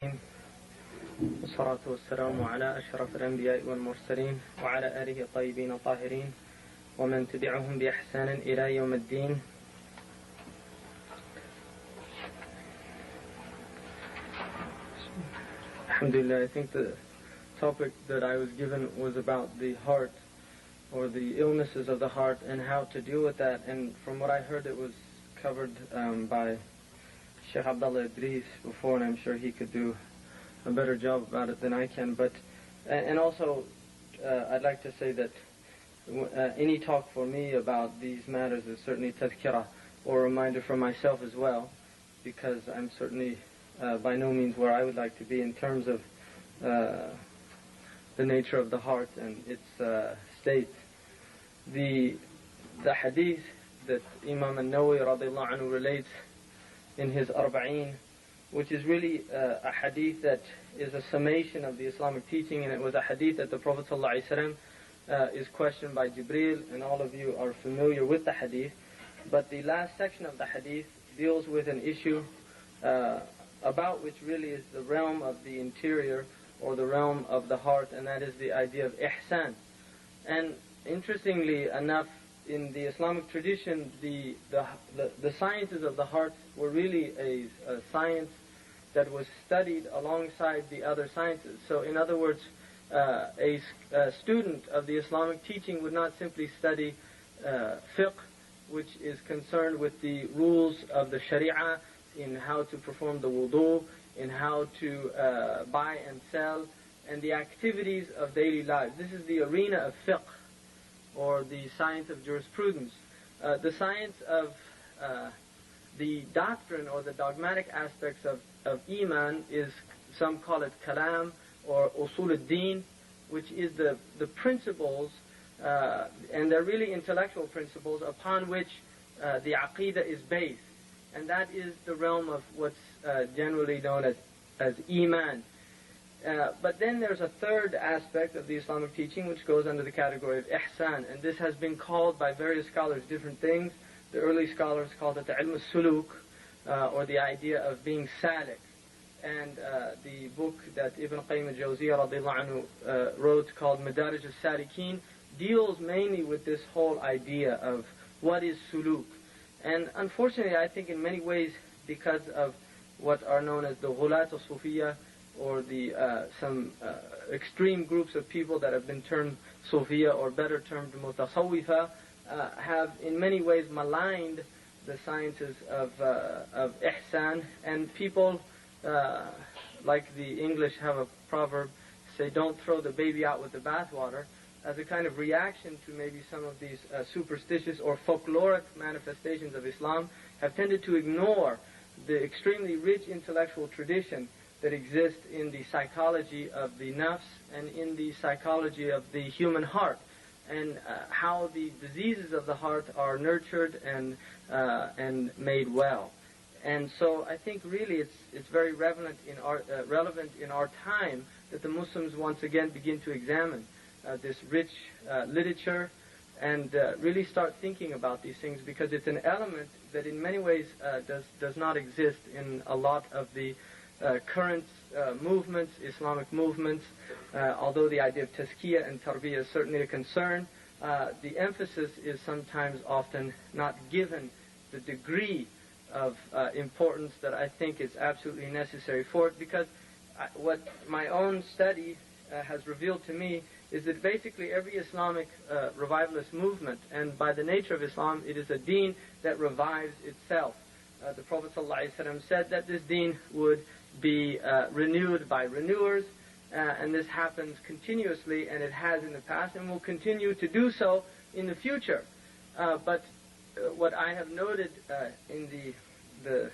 والصلاة والسلام على أشرف الأنبياء والمرسلين وعلى آله الطيبين الطاهرين ومن تبعهم بإحسان إلى يوم الدين. Alhamdulillah, I think the topic that I was given was about the heart, or the illnesses of the heart and how to deal with that. And from what I heard, it was covered by Sheikh Abdullah Idris before, and I'm sure he could do a better job about it than I can. But and also I'd like to say that any talk for me about these matters is certainly tazkirah, or a reminder for myself as well, because I'm certainly by no means where I would like to be in terms of the nature of the heart and its state. The hadith that Imam al-Nawawi radiallahu anhu relates in his Arba'een, which is really a hadith that is a summation of the Islamic teaching, and it was a hadith that the Prophet ﷺ is questioned by Jibreel, and all of you are familiar with the hadith. But the last section of the hadith deals with an issue about which really is the realm of the interior, or the realm of the heart, and that is the idea of ihsan. And interestingly enough, in the Islamic tradition, the sciences of the heart were really a science that was studied alongside the other sciences. So in other words, a student of the Islamic teaching would not simply study fiqh, which is concerned with the rules of the sharia, in how to perform the wudu, in how to buy and sell, and the activities of daily life. This is the arena of fiqh, or the science of jurisprudence. The science of the doctrine, or the dogmatic aspects of iman, is, some call it kalam, or usul al-din, which is the principles, and they're really intellectual principles upon which the aqidah is based. And that is the realm of what's generally known as iman. But then there's a third aspect of the Islamic teaching which goes under the category of ihsan, and this has been called by various scholars different things. The early scholars called it the ilm al-suluk, or the idea of being salik. And the book that Ibn Qayyim al-Jawziyah radiallahu anhu wrote, called Madarij al-Salikin, deals mainly with this whole idea of what is suluk. And unfortunately, I think in many ways, because of what are known as the ghulat al-Sufiyya, or the some extreme groups of people that have been termed Sufiya, or better termed Mutasawwifa, have in many ways maligned the sciences of ihsan. And people, like the English have a proverb, say, don't throw the baby out with the bathwater, as a kind of reaction to maybe some of these superstitious or folkloric manifestations of Islam, have tended to ignore the extremely rich intellectual tradition that exists in the psychology of the nafs and in the psychology of the human heart, and how the diseases of the heart are nurtured and made well. And so I think really it's very relevant in our time that the Muslims once again begin to examine this rich literature, and really start thinking about these things, because it's an element that in many ways does not exist in a lot of the current movements, Islamic movements. Although the idea of tazkiyah and tarbiyah is certainly a concern, the emphasis is sometimes often not given the degree of importance that I think is absolutely necessary for it, because what my own study has revealed to me is that basically every Islamic revivalist movement, and by the nature of Islam, it is a deen that revives itself. The Prophet ﷺ said that this deen would be renewed by renewers, and this happens continuously, and it has in the past, and will continue to do so in the future. But what I have noted in the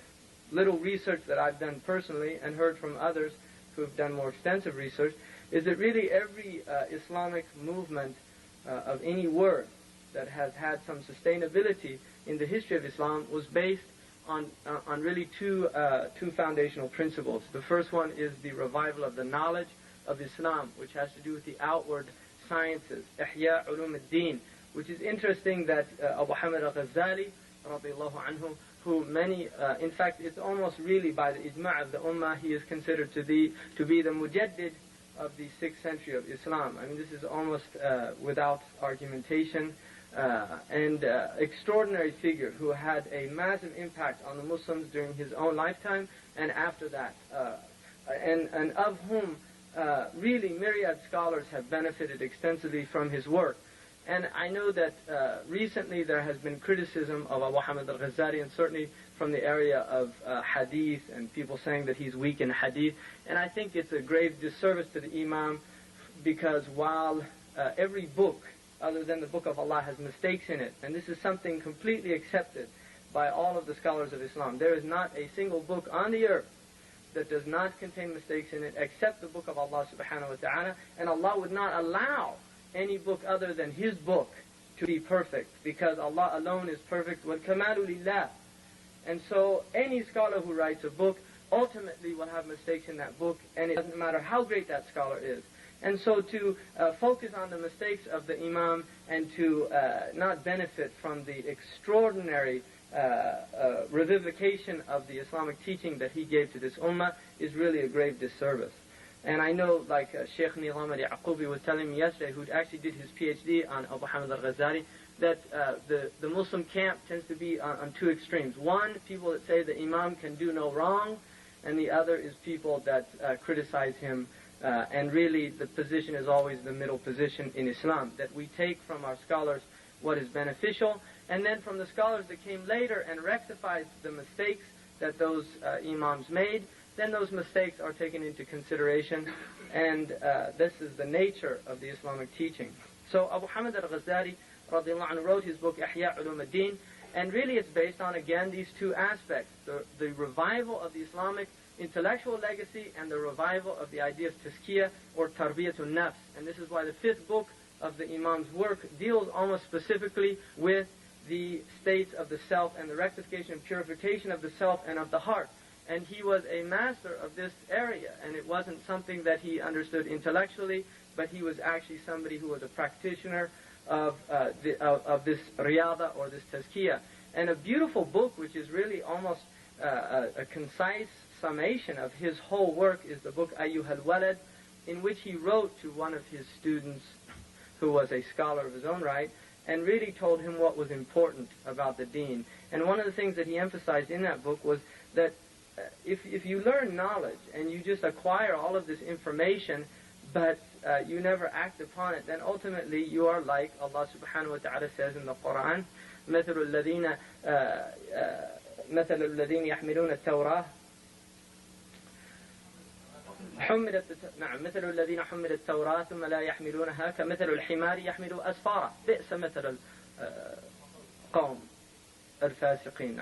little research that I've done personally, and heard from others who have done more extensive research, is that really every Islamic movement of any worth that has had some sustainability in the history of Islam was based on really two foundational principles. The first one is the revival of the knowledge of Islam, which has to do with the outward sciences, Ihya ulum ad-din, which is interesting that Abu Hamid al-Ghazali, radiallahu anhu, who many, in fact, it's almost really by the ijma' of the ummah, he is considered to be the mujaddid of the 6th century of Islam. I mean, this is almost without argumentation, and extraordinary figure who had a massive impact on the Muslims during his own lifetime and after that, and of whom really myriad scholars have benefited extensively from his work. And I know that recently there has been criticism of Abu Hamid al-Ghazali, and certainly from the area of hadith, and people saying that he's weak in hadith. And I think it's a grave disservice to the Imam, because while every book, other than the Book of Allah, has mistakes in it, and this is something completely accepted by all of the scholars of Islam, there is not a single book on the earth that does not contain mistakes in it except the Book of Allah subhanahu wa ta'ala, and Allah would not allow any book other than His book to be perfect, because Allah alone is perfect. وَالْكَمَالُ لِلَّهِ. And so any scholar who writes a book ultimately will have mistakes in that book, and it doesn't matter how great that scholar is. And so to focus on the mistakes of the Imam and to not benefit from the extraordinary revivification of the Islamic teaching that he gave to this ummah is really a grave disservice. And I know, like Sheikh Nilam al-Yaqubi was telling me yesterday, who actually did his PhD on Abu Hamid al-Ghazali, that the Muslim camp tends to be on two extremes. One, people that say the Imam can do no wrong, and the other is people that criticize him. And really, the position is always the middle position in Islam, that we take from our scholars what is beneficial, and then from the scholars that came later and rectified the mistakes that those Imams made, then those mistakes are taken into consideration, and this is the nature of the Islamic teaching. So Abu Hamid al-Ghazali radiallahu anhu wrote his book Ihya Ulum ad-Din, and really it's based on, again, these two aspects, the revival of the Islamic intellectual legacy and the revival of the idea of tazkiyah or tarbiyatun nafs. And this is why the 5th book of the Imam's work deals almost specifically with the states of the self and the rectification and purification of the self and of the heart. And he was a master of this area, and it wasn't something that he understood intellectually, but he was actually somebody who was a practitioner of this riyada or this tazkiyah. And a beautiful book, which is really almost a concise summation of his whole work, is the book Ayyuhal Walad, in which he wrote to one of his students who was a scholar of his own right, and really told him what was important about the deen. And one of the things that he emphasized in that book was that if you learn knowledge and you just acquire all of this information, but you never act upon it, then ultimately you are like Allah subhanahu wa ta'ala says in the Quran, مثل الذين يحملون التوراة مثل الذين حملوا التوراة ثم لا يحملونها كمثل الحمار يحمل أسفارا بئس مثل القوم الفاسقين.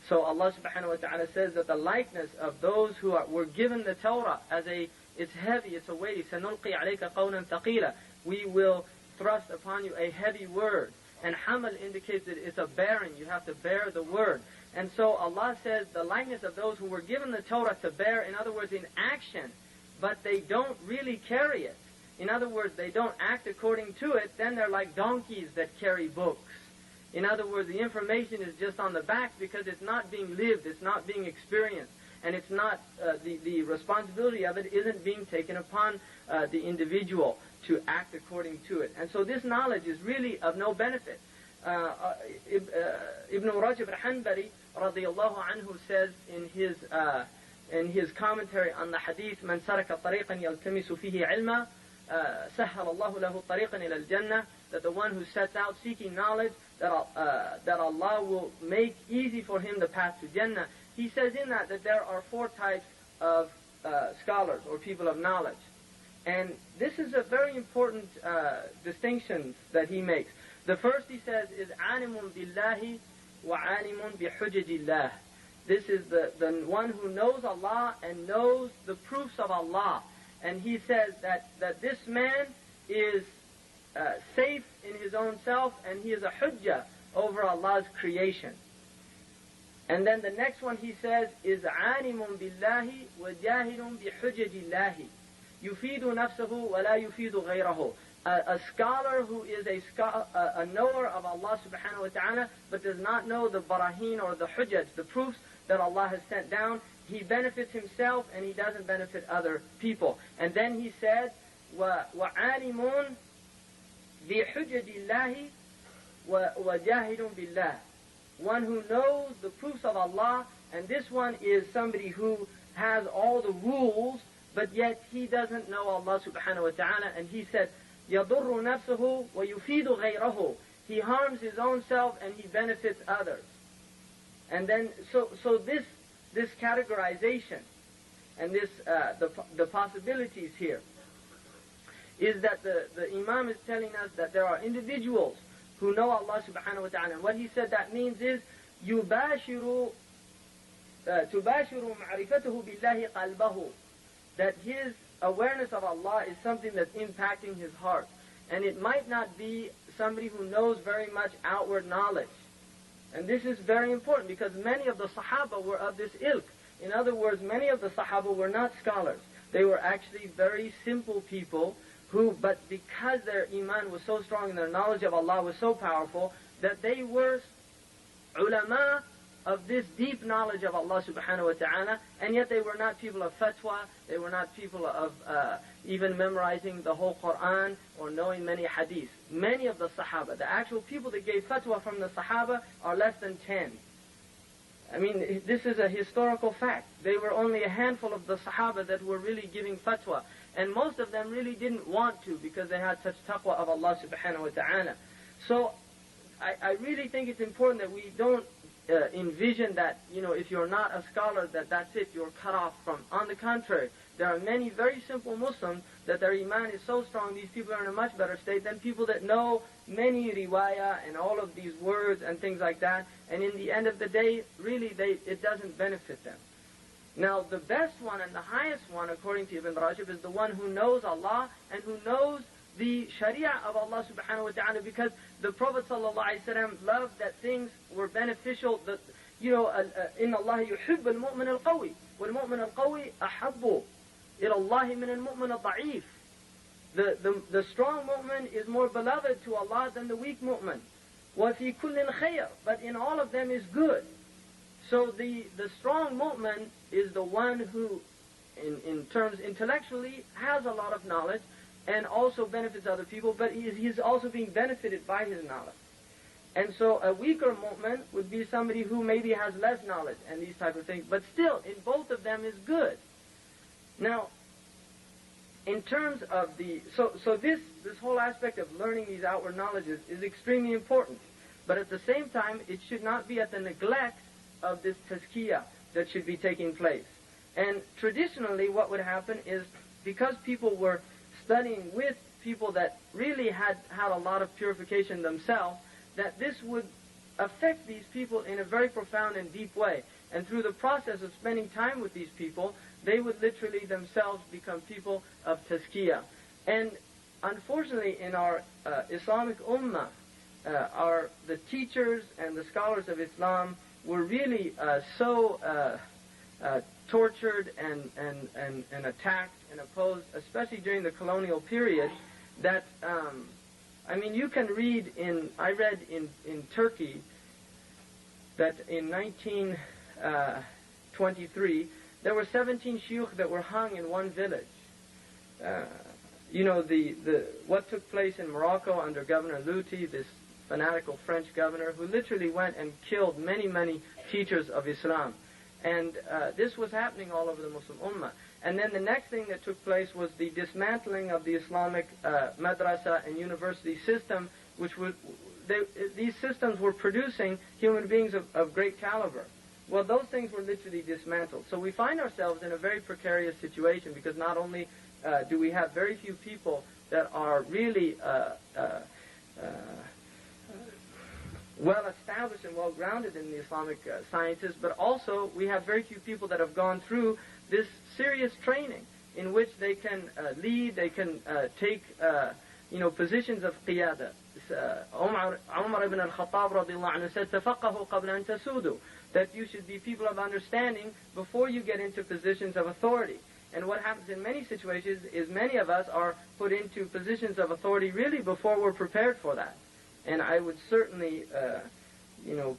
So Allah subhanahu wa ta'ala says that the likeness of those who were given the Torah as it's heavy, it's a weighty, سَنُلْقِي عَلَيْكَ قَوْلًا ثَقِيلًا, we will thrust upon you a heavy word. And hamal indicates that it's a bearing, you have to bear the word. And so Allah says the likeness of those who were given the Torah to bear, in other words, in action, but they don't really carry it. In other words, they don't act according to it, then they're like donkeys that carry books. In other words, the information is just on the back because it's not being lived, it's not being experienced, and it's not, the responsibility of it isn't being taken upon the individual to act according to it. And so this knowledge is really of no benefit. Ibn Rajab al-Hanbali radiyallahu anhu says in his commentary on the hadith, من سرك طريقا يلتمس فيه علما سهل الله له طريقا إلى الجنة, that the one who sets out seeking knowledge, that Allah will make easy for him the path to Jannah. He says in that there are 4 types of scholars or people of knowledge. And this is a very important distinction that he makes. The first, he says, is عَالِمٌ بِاللَّهِ وَعَالِمٌ بِحُجَجِ اللَّهِ. This is the one who knows Allah and knows the proofs of Allah. And he says that this man is safe in his own self, and he is a hujjah over Allah's creation. And then the next one he says is عَالِمٌ بِاللَّهِ وَجَاهِلٌ بِحُجَجِ اللَّهِ يُفِيدُ نَفْسَهُ وَلَا يُفِيدُ غَيْرَهُ. a scholar who is a knower of Allah subhanahu wa ta'ala, but does not know the barahin or the hujjaj, the proofs that Allah has sent down, he benefits himself and he doesn't benefit other people. And then he said, وَعَالِمٌ بِحُجَّجِ اللَّهِ وَجَاهِدٌ بِاللَّهِ. One who knows the proofs of Allah, and this one is somebody who has all the rules, but yet he doesn't know Allah subhanahu wa ta'ala. And he said, يَضُرُّ نَفْسَهُ وَيُفِيدُ غَيْرَهُ. He harms his own self and he benefits others. And then, so this categorization and this the possibilities here is that the Imam is telling us that there are individuals who know Allah subhanahu wa ta'ala. And what he said that means is تُبَاشِرُ مَعْرِفَتُهُ بِاللَّهِ قَلْبَهُ. That his awareness of Allah is something that's impacting his heart. And it might not be somebody who knows very much outward knowledge. And this is very important because many of the Sahaba were of this ilk. In other words, many of the Sahaba were not scholars. They were actually very simple people who, but because their iman was so strong and their knowledge of Allah was so powerful, that they were ulama of this deep knowledge of Allah subhanahu wa ta'ala, and yet they were not people of fatwa, they were not people of even memorizing the whole Quran or knowing many hadiths. Many of the Sahaba, the actual people that gave fatwa from the Sahaba are less than 10. I mean, this is a historical fact. They were only a handful of the Sahaba that were really giving fatwa. And most of them really didn't want to because they had such taqwa of Allah subhanahu wa ta'ala. So I really think it's important that we don't envision that, if you're not a scholar, that's it, you're cut off from. On the contrary, there are many very simple Muslims that their iman is so strong, these people are in a much better state than people that know many riwayah and all of these words and things like that. And in the end of the day, really, it doesn't benefit them. Now, the best one and the highest one, according to Ibn Rajab, is the one who knows Allah and who knows the Sharia of Allah subhanahu wa ta'ala, because the Prophet sallallahu alaihi wasallam loved that things were beneficial. That, إِنَّ اللَّهَ يُحِبُّ الْمُؤْمِنَ الْقَوِيِّ وَالْمُؤْمِنَ الْقَوِيِّ أَحَبُّ إِلَى اللَّهِ مِنَ الْمُؤْمِنَ الضَّعِيفِ. The strong mu'min is more beloved to Allah than the weak mu'min. وَفِي كُلٍّ خَيْرٍ. But in all of them is good. So the strong mu'min is the one who, in terms intellectually, has a lot of knowledge and also benefits other people, but he's also being benefited by his knowledge. And so a weaker mu'min would be somebody who maybe has less knowledge and these type of things, but still, in both of them is good. Now, in terms of so this whole aspect of learning these outward knowledges is extremely important, but at the same time, it should not be at the neglect of this tazkiyah that should be taking place. And traditionally what would happen is, because people were studying with people that really had a lot of purification themselves, that this would affect these people in a very profound and deep way. And through the process of spending time with these people, they would literally themselves become people of tazkiyah. And unfortunately in our Islamic ummah, the teachers and the scholars of Islam were really so tortured and attacked and opposed, especially during the colonial period, that, you can read I read in Turkey that in 1923, there were 17 shuyukh that were hung in one village. What took place in Morocco under Governor Louti, this fanatical French governor, who literally went and killed many, many teachers of Islam. And this was happening all over the Muslim Ummah. And then the next thing that took place was the dismantling of the Islamic madrasa and university system, which these systems were producing human beings of great caliber. Well, those things were literally dismantled. So we find ourselves in a very precarious situation, because not only do we have very few people that are really well established and well grounded in the Islamic sciences, but also we have very few people that have gone through this serious training in which they can lead, they can take positions of qiyada. Umar ibn al-Khattab radiallahu anhu said, تَفَقَّهُ قَبْلَ أَن تَسُودُوا, that you should be people of understanding before you get into positions of authority. And what happens in many situations is many of us are put into positions of authority really before we're prepared for that. And I would certainly,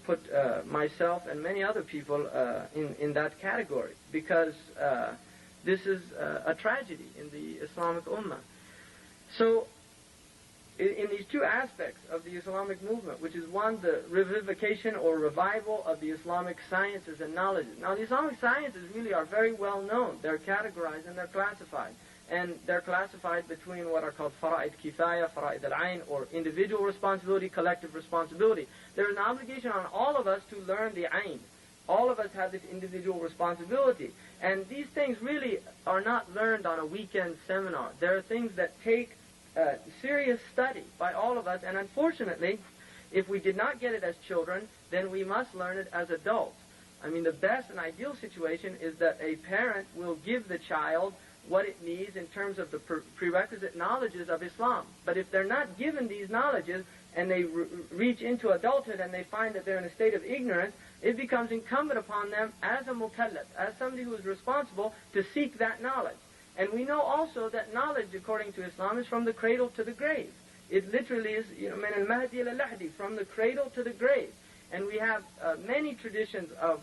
put myself and many other people in that category, because this is a tragedy in the Islamic Ummah. So, in these two aspects of the Islamic movement, which is one, the revivification or revival of the Islamic sciences and knowledges. Now, the Islamic sciences really are very well known. They're categorized and they're classified. And they're classified between what are called fara'id kifaya, fara'id al-ayn, or individual responsibility, collective responsibility. There is an obligation on all of us to learn the ayn. All of us have this individual responsibility. And these things really are not learned on a weekend seminar. There are things that take serious study by all of us, and unfortunately, if we did not get it as children, then we must learn it as adults. I mean, the best and ideal situation is that a parent will give the child what it needs in terms of the prerequisite knowledges of Islam. But if they're not given these knowledges, and they reach into adulthood and they find that they're in a state of ignorance, it becomes incumbent upon them as a mukallaf, as somebody who is responsible, to seek that knowledge. And we know also that knowledge, according to Islam, is from the cradle to the grave. It literally is, min al-mahdi ila al-lahdi, from the cradle to the grave. And we have many traditions of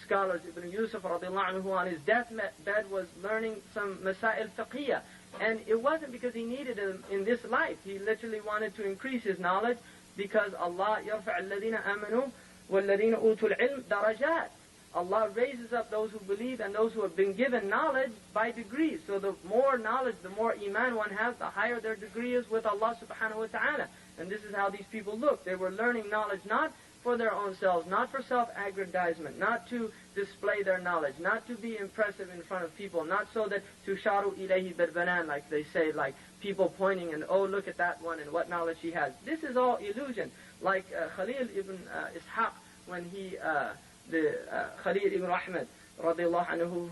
scholars. Ibn Yusuf, radiallahu anhu, on his deathbed was learning some masail fiqhiyah. And it wasn't because he needed it in this life. He literally wanted to increase his knowledge, because Allah يَرْفَعَ الَّذِينَ آمَنُوا وَالَّذِينَ أُوتُوا الْعِلْمَ دَرَجَاتٍ. Allah raises up those who believe and those who have been given knowledge by degrees. So the more knowledge, the more iman one has, the higher their degree is with Allah subhanahu wa ta'ala. And this is how these people look. They were learning knowledge not for their own selves, not for self-aggrandizement, not to display their knowledge, not to be impressive in front of people, not so that tusharu ilayhi bil-banan, like they say, like people pointing and, oh, look at that one and what knowledge he has. This is all illusion. Like Khalil ibn Ishaq, when he, Khalil ibn Ahmed, radiallahu anhu,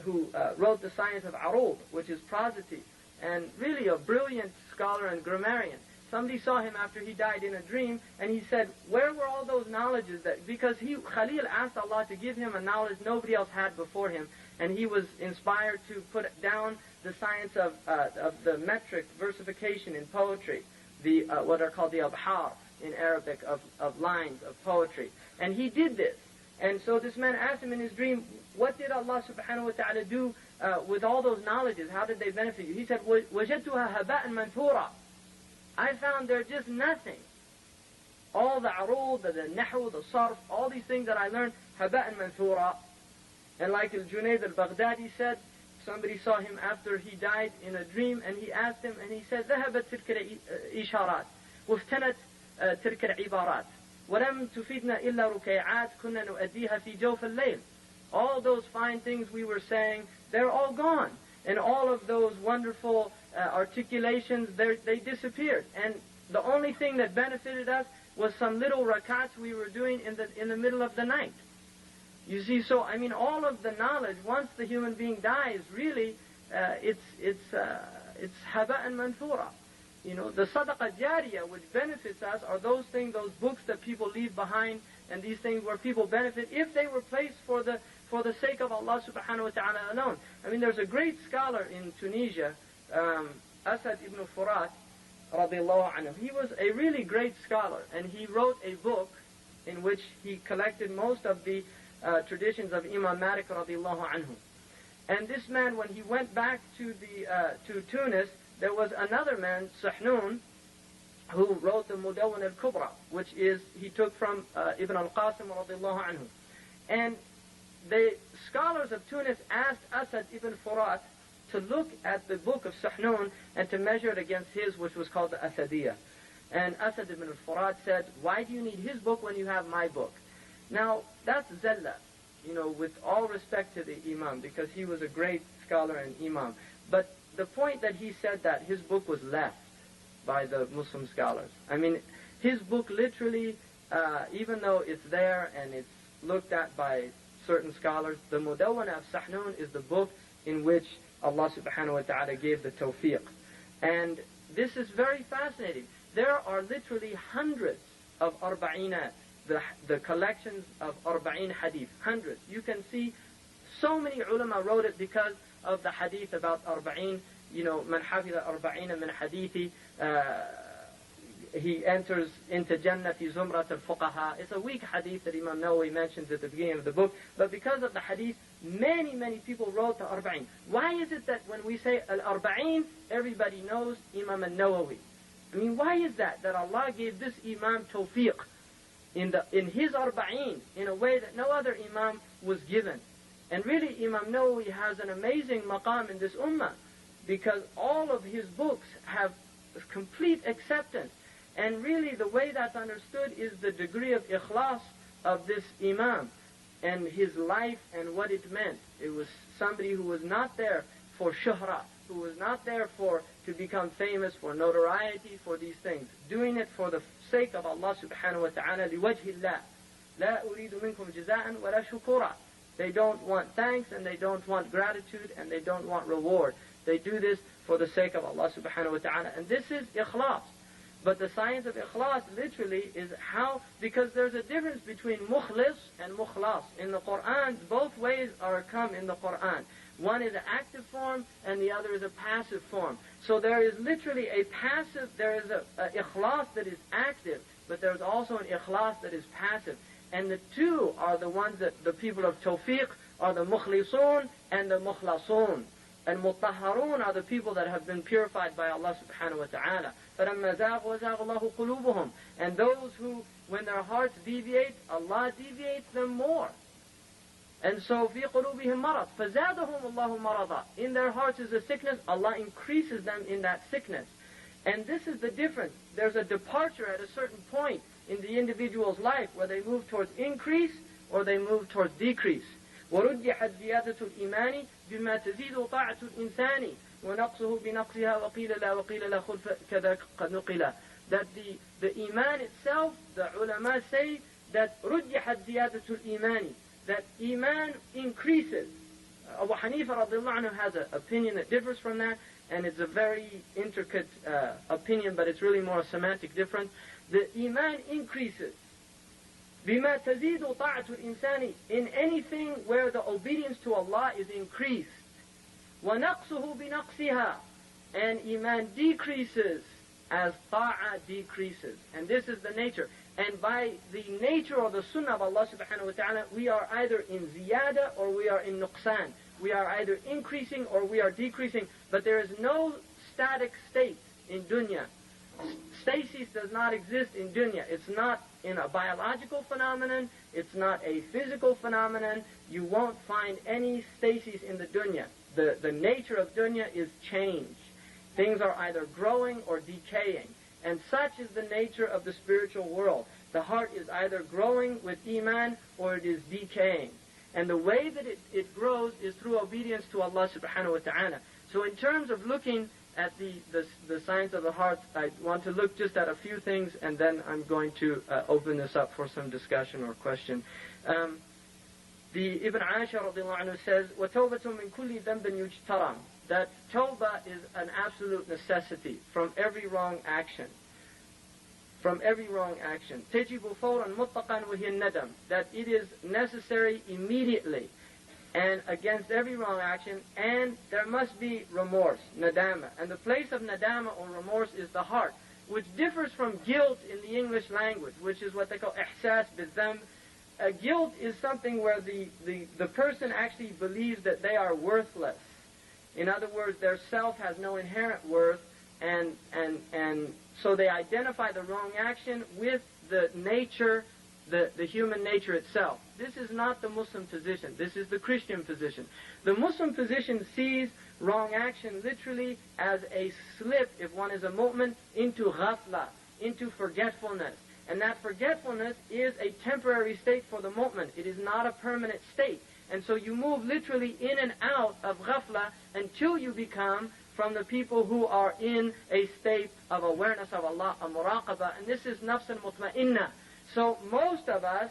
who wrote the science of arud, which is prosody, and really a brilliant scholar and grammarian. Somebody saw him after he died in a dream, and he said, where were all those knowledges that, because Khalil asked Allah to give him a knowledge nobody else had before him, and he was inspired to put down the science of the metric versification in poetry, the what are called the abhar in Arabic, of lines of poetry. And he did this. And so this man asked him in his dream, what did Allah subhanahu wa ta'ala do with all those knowledges? How did they benefit you? He said, وَجَدْتُهَا هَبَاءً مَنْثُورًا. I found they're just nothing. All the arud, the nahu, the sarf, all these things that I learned, haba'an manthura. And like al-Junayd al-Baghdadi said, somebody saw him after he died in a dream, and he asked him, and he said, ذهبت تلك الإشارات وافتنت تلك العبارات ولم تفيدنا إلا ركيعات كنا نؤديها في جوف الليل. All those fine things we were saying, they're all gone. And all of those wonderful articulations, they disappeared. And the only thing that benefited us was some little rakats we were doing in the middle of the night. You see, so I mean, all of the knowledge, once the human being dies, really, it's haba'an manthura. You know, the sadaqah jariyah, which benefits us, are those things, those books that people leave behind, and these things where people benefit if they were placed for the sake of Allah subhanahu wa ta'ala alone. I mean, there's a great scholar in Tunisia, Asad ibn Furat, radiallahu anhu. He was a really great scholar, and he wrote a book in which he collected most of the traditions of Imam Malik radiallahu anhu. And this man, when he went back to Tunis, there was another man, Sahnun, who wrote the Mudawwan al-Kubra, which is, he took from Ibn al-Qasim radiallahu anhu. And the scholars of Tunis asked Asad ibn Furat to look at the book of Sahnun and to measure it against his, which was called the Asadiyah. And Asad ibn Furat said, why do you need his book when you have my book? Now, that's zalla, you know, with all respect to the Imam, because he was a great scholar and Imam. But the point that he said that his book was left by the Muslim scholars. I mean, his book literally, even though it's there and it's looked at by certain scholars, the Mudawwana of Sahnun is the book in which Allah subhanahu wa ta'ala gave the tawfiq. And this is very fascinating. There are literally hundreds of arba'inat, the collections of arba'in hadith, hundreds. You can see So many ulama wrote it because of the hadith about arba'in, man hafidha arba'ina min hadithi, he enters into Jannah fi zumrat al-fuqaha. It's a weak hadith that Imam Nawawi mentions at the beginning of the book, but because of the hadith, many, many people wrote the arba'in. Why is it that when we say al-arba'in, everybody knows Imam al-Nawawi? I mean, why is that Allah gave this Imam tawfiq in his arba'in in a way that no other Imam was given? And really, Imam Nawawi has an amazing maqam in this ummah, because all of his books have complete acceptance. And really, the way that's understood is the degree of ikhlas of this Imam and his life and what it meant. It was somebody who was not there for shuhra, who was not there to become famous, for notoriety, for these things. Doing it for the sake of Allah subhanahu wa ta'ala, liwajhi Allah. La uridu minkum jaza'an wa la shukura. They don't want thanks, and they don't want gratitude, and they don't want reward. They do this for the sake of Allah subhanahu wa ta'ala. And this is ikhlas. But the science of ikhlas literally is how, because there's a difference between mukhlis and mukhlas. In the Quran, both ways are come in the Quran. One is an active form and the other is a passive form. So there is literally a passive, there is a ikhlas that is active, but there's also an ikhlas that is passive. And the two are the ones that the people of tawfiq are the mukhlisun and the mukhlasun. And mutahharun are the people that have been purified by Allah subhanahu wa ta'ala. فَلَمَّا زَاغُوا وَزَاغَ اللَّهُ قُلُوبُهُم. And those who, when their hearts deviate, Allah deviates them more. And so, فِي قُلُوبِهِم مَرَض فَزَادَهُمُ اللَّهُ مَرَضًا. In their hearts is a sickness, Allah increases them in that sickness. And this is the difference. There's a departure at a certain point in the individual's life where they move towards increase or they move towards decrease. وَرُجِّحَتْ زِيَادَةُ الْإِيمَانِ بِمَا تَزِيدُ طَاعَةُ الْإِنسَانِ وَنَقْصُهُ بِنَقْصِهَا وَقِيلَ لَا وَقِيلَ لَا خُلْفَ كَذَا قَدْ نُقِلَ. That the iman itself, the ulama say that رُجِّحَتْ زِيَادَةُ الْإِيمَانِ, that iman increases. Abu Hanifa radiallahu anhu has an opinion that differs from that, and it's a very intricate opinion, but it's really more a semantic difference. The iman increases. بِمَا تَزِيدُ طَاعَةُ الْإِنسَانِ, in anything where the obedience to Allah is increased. وَنَقْصُهُ بِنَقْصِهَا, and iman decreases as ta'ah decreases. And this is the nature. And by the nature or the sunnah of Allah subhanahu wa ta'ala, we are either in ziyada or we are in nuqsan. We are either increasing or we are decreasing. But there is no static state in dunya. Stasis does not exist in dunya. It's not in a biological phenomenon. It's not a physical phenomenon. You won't find any stasis in the dunya. The nature of dunya is change. Things are either growing or decaying. And such is the nature of the spiritual world. The heart is either growing with iman or it is decaying. And the way that it grows is through obedience to Allah subhanahu wa ta'ala. So in terms of looking at the science of the heart, I want to look just at a few things, and then I'm going to open this up for some discussion or question. The Ibn Aisha radiallahu anhu says, وَتَوْبَةٌ مِّن كُلِّ ذَنْبٍ يُجْتَرَمْ, that tawbah is an absolute necessity from every wrong action. From every wrong action. تَجِبُ فَوْرًا مُطَّقًا وَهِيَ النَّدَمْ, that it is necessary immediately and against every wrong action, and there must be remorse, nadama. And the place of nadama or remorse is the heart, which differs from guilt in the English language, which is what they call ihsas bidhanb. Guilt is something where the person actually believes that they are worthless. In other words, their self has no inherent worth, and so they identify the wrong action with the nature, the human nature itself. This is not the Muslim position. This is the Christian position. The Muslim position sees wrong action literally as a slip, if one is a mu'min, into ghafla, into forgetfulness. And that forgetfulness is a temporary state for the mu'min. It is not a permanent state. And so you move literally in and out of ghafla until you become from the people who are in a state of awareness of Allah, a muraqabah. And this is nafs al-mutma'inna. So most of us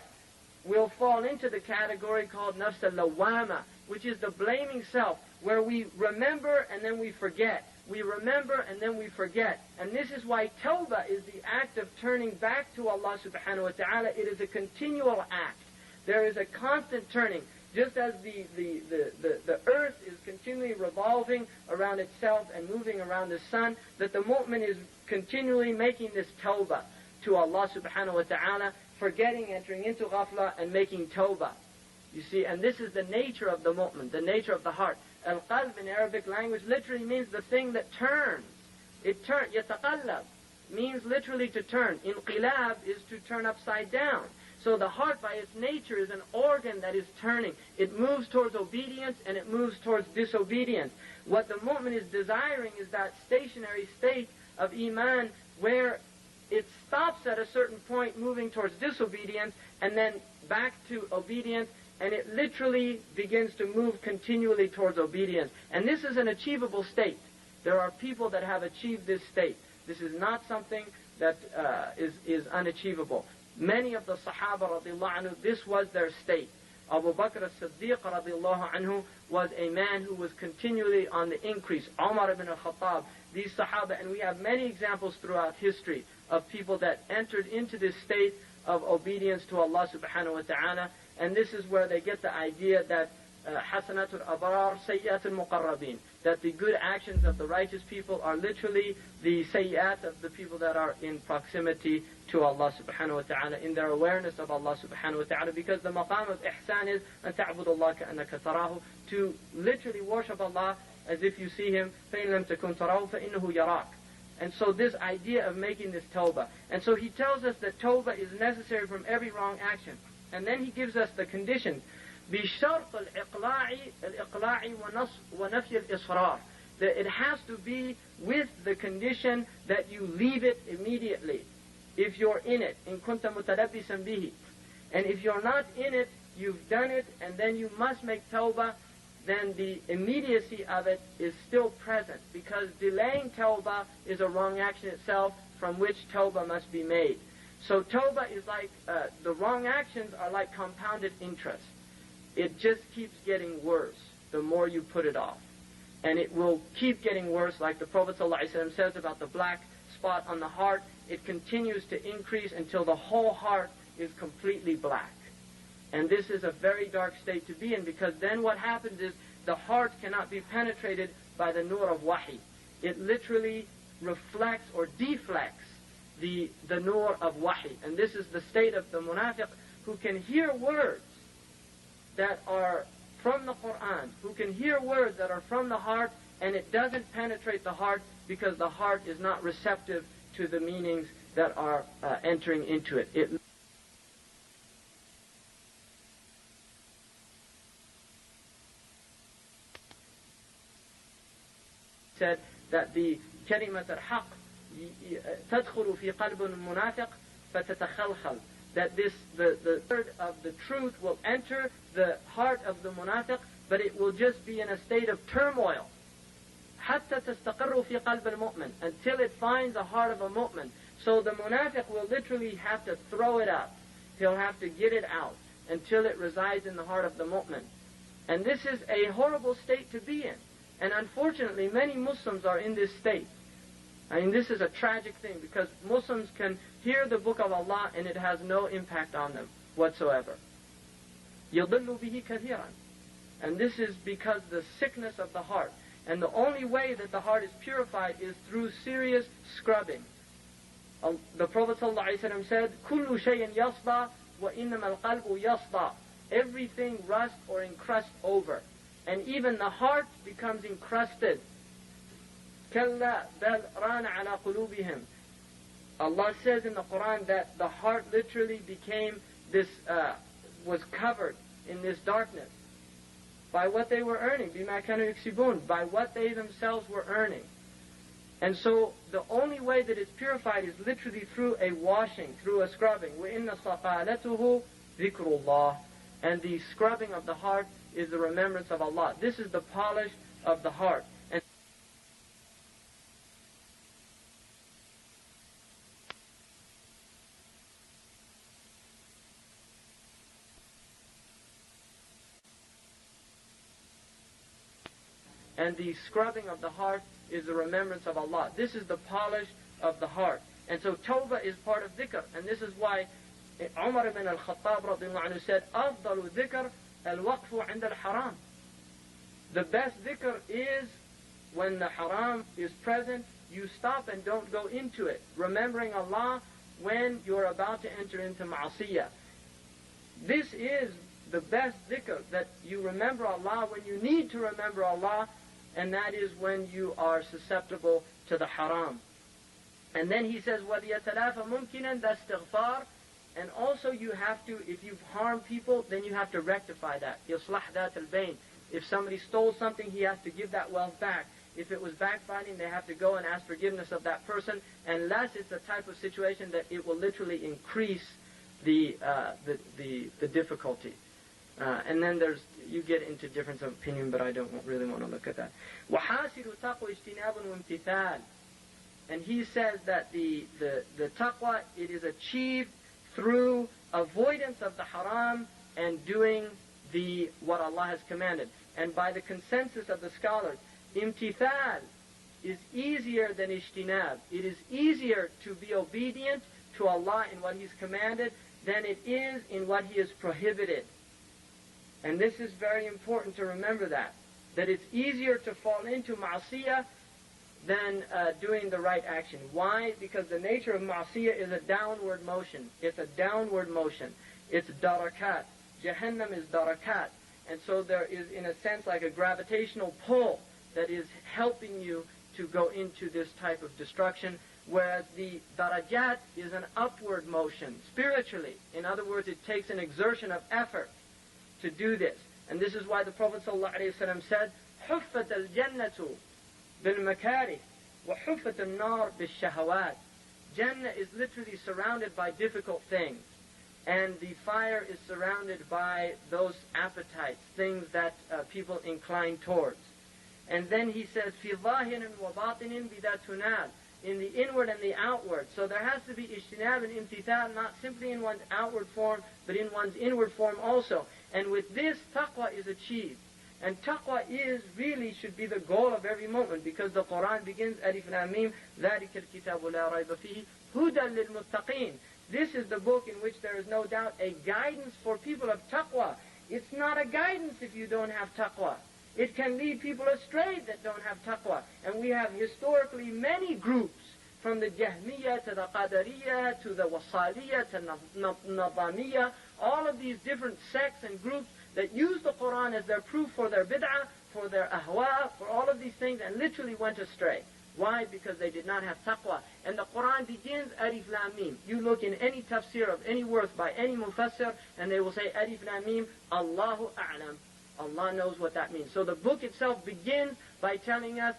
will fall into the category called nafs al-lawama, which is the blaming self, where we remember and then we forget. We remember and then we forget. And this is why tawbah is the act of turning back to Allah subhanahu wa ta'ala. It is a continual act. There is a constant turning. Just as the earth is continually revolving around itself and moving around the sun, that the mu'min is continually making this tawbah to Allah subhanahu wa ta'ala, forgetting, entering into ghafla, and making tawbah. You see, and this is the nature of the mu'min, the nature of the heart. Al-qalb in Arabic language literally means the thing that turns. It turns, yataqallab, means literally to turn. Inqilab is to turn upside down. So the heart by its nature is an organ that is turning. It moves towards obedience and it moves towards disobedience. What the mu'min is desiring is that stationary state of iman where it stops at a certain point moving towards disobedience and then back to obedience, and it literally begins to move continually towards obedience. And this is an achievable state. There are people that have achieved this state. This is not something that is unachievable. Many of the Sahaba radiallahu anhu, this was their state. Abu Bakr as-Siddiq radiallahu anhu was a man who was continually on the increase. Umar ibn al-Khattab, these Sahaba, and we have many examples throughout history of people that entered into this state of obedience to Allah subhanahu wa ta'ala. And this is where they get the idea that hasanatul abrar, sayyatul muqarrabin, that the good actions of the righteous people are literally the sayyat of the people that are in proximity to Allah subhanahu wa ta'ala, in their awareness of Allah subhanahu wa ta'ala, because the maqam of ihsan is an ta'budu Allah ka'annaka tarahu, to literally worship Allah as if you see Him. فَإِن لَمْ تَكُنْ تَرَاهُ فَإِنَّهُ يَرَاكَ. And so this idea of making this tawbah. And so he tells us that tawbah is necessary from every wrong action. And then he gives us the conditions. بِشَرْطِ الْإِقْلَاعِ وَنَفْيِ الْإِصْرَارِ. That it has to be with the condition that you leave it immediately. If you're in it, إِن كُنْتَ مُتَلَبِّسًا بِهِ. And if you're not in it, you've done it, and then you must make tawbah, then the immediacy of it is still present, because delaying tawbah is a wrong action itself from which tawbah must be made. So tawbah is like, the wrong actions are like compounded interest. It just keeps getting worse the more you put it off. And it will keep getting worse, like the Prophet ﷺ says about the black spot on the heart. It continues to increase until the whole heart is completely black. And this is a very dark state to be in, because then what happens is the heart cannot be penetrated by the nur of wahi. It literally reflects or deflects the nur of wahi. And this is the state of the munafiq, who can hear words that are from the Quran, who can hear words that are from the heart, and it doesn't penetrate the heart because the heart is not receptive to the meanings that are entering into it. It said that the kalimat al-haq تدخل في قلب المنافق فتتخلخل, that the word of the truth will enter the heart of the munafiq, but it will just be in a state of turmoil. حتى تستقر في قلب المؤمن, until it finds the heart of a mu'min. So the munafiq will literally have to throw it up. He'll have to get it out until it resides in the heart of the mu'min. And this is a horrible state to be in. And unfortunately, many Muslims are in this state. I mean, this is a tragic thing, because Muslims can hear the book of Allah and it has no impact on them whatsoever. يَضِلُّ بِهِ كَثِيرًا. And this is because the sickness of the heart. And the only way that the heart is purified is through serious scrubbing. The Prophet ﷺ said, كُلُّ شَيْءٍ يَصْدَى وَإِنَّمَا الْقَلْبُ يَصْدَى. Everything rusts or encrusts over. And even the heart becomes encrusted. كَلَّا بَلْ رَانَ عَلَى قُلُوبِهِمْ. Allah says in the Quran that the heart literally became this, was covered in this darkness by what they were earning, بِمَا كَانُوا يَكْسِبُونَ, by what they themselves were earning. And so the only way that it's purified is literally through a washing, through a scrubbing. وَإِنَّ صَقَالَتُهُ ذِكْرُ اللَّهِ. And the scrubbing of the heart is the remembrance of Allah. This is the polish of the heart. And the scrubbing of the heart is the remembrance of Allah. This is the polish of the heart. And so tawbah is part of dhikr. And this is why Umar ibn al-Khattab radiallahu anhu said, أفضل ذكر al-waqfu 'inda al-haram. The best dhikr is when the haram is present, you stop and don't go into it, remembering Allah when you're about to enter into ma'asiyah. This is the best dhikr, that you remember Allah when you need to remember Allah, and that is when you are susceptible to the haram. And then he says, وَلْيَتَلَافَ مُمْكِنًا ذَا اسْتِغْفَارٍ. And also you have to, if you've harmed people, then you have to rectify that. يَصْلَحْ ذَاتَ الْبَيْنِ. If somebody stole something, he has to give that wealth back. If it was backbiting, they have to go and ask forgiveness of that person, unless it's a type of situation that it will literally increase the difficulty. And then you get into difference of opinion, but I don't really want to look at that. وَحَاسِرُ تَقْوَ اجْتِنَابٌ وَامْتِثَالٌ. And he says that the taqwa, it is achieved through avoidance of the haram and doing what Allah has commanded. And by the consensus of the scholars, imtithal is easier than ijtinab. It is easier to be obedient to Allah in what He's commanded than it is in what He has prohibited. And this is very important to remember that it's easier to fall into ma'asiyah than doing the right action. Why? Because the nature of ma'asiyah is a downward motion. It's a downward motion. It's darakat. Jahannam is darakat. And so there is, in a sense, like a gravitational pull that is helping you to go into this type of destruction, whereas the darajat is an upward motion, spiritually. In other words, it takes an exertion of effort to do this. And this is why the Prophet ﷺ said, حُفَّتَ الْجَنَّةُ بِالْمَكَارِهِ وَحُفَّتَ النَّارِ بِالشَّهَوَاتِ. Jannah is literally surrounded by difficult things, and the fire is surrounded by those appetites, things that people incline towards. And then he says, فِي ظَاهِرٍ وَبَاطِنٍ بِذَا تُنَالٍ. In the inward and the outward. So there has to be ijtinab and imtithal, not simply in one's outward form, but in one's inward form also. And with this, taqwa is achieved. And taqwa should be the goal of every moment, because the Quran begins, Alif Lam Mim, ذَلِكَ الْكِتَابُ لَا رَيْبَ فِيهِ هُدًى لِلْمُتَّقِينَ. This is the book in which there is no doubt a guidance for people of taqwa. It's not a guidance if you don't have taqwa. It can lead people astray that don't have taqwa. And we have historically many groups, from the Jahmiyyah to the Qadariyah to the Wasaliyah to Nadamiyah, all of these different sects and groups that use the Quran as their proof for their bid'ah, for their ahwa, for all of these things, and literally went astray. Why? Because they did not have taqwa. And the Quran begins Alif Lam Mim. You look in any tafsir of any worth by any mufassir, and they will say Alif Lam Mim, Allahu A'lam. Allah knows what that means. So the book itself begins by telling us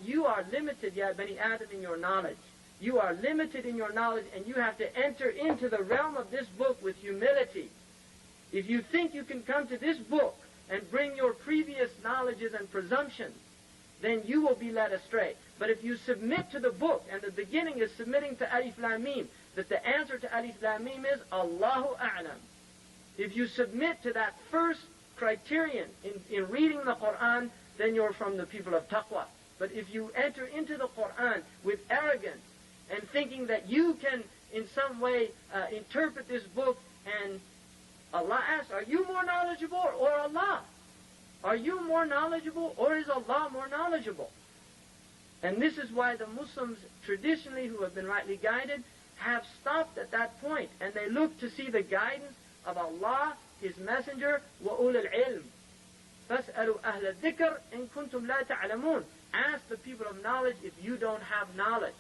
you are limited, ya Bani Adam, in your knowledge. You are limited in your knowledge, and you have to enter into the realm of this book with humility. If you think you can come to this book and bring your previous knowledges and presumptions, then you will be led astray. But if you submit to the book, and the beginning is submitting to Alif Lam Mim, that the answer to Alif Lam Mim is Allahu A'lam. If you submit to that first criterion in reading the Quran, then you're from the people of taqwa. But if you enter into the Quran with arrogance and thinking that you can in some way interpret this book, and Allah asks, are you more knowledgeable or Allah? Are you more knowledgeable or is Allah more knowledgeable? And this is why the Muslims traditionally, who have been rightly guided, have stopped at that point, and they look to see the guidance of Allah, His Messenger, وَأُولَى الْعِلْمِ فَاسْأَلُوا أَهْلَ الذِّكْرِ إِن كُنتُمْ لَا تَعْلَمُونَ. Ask the people of knowledge if you don't have knowledge.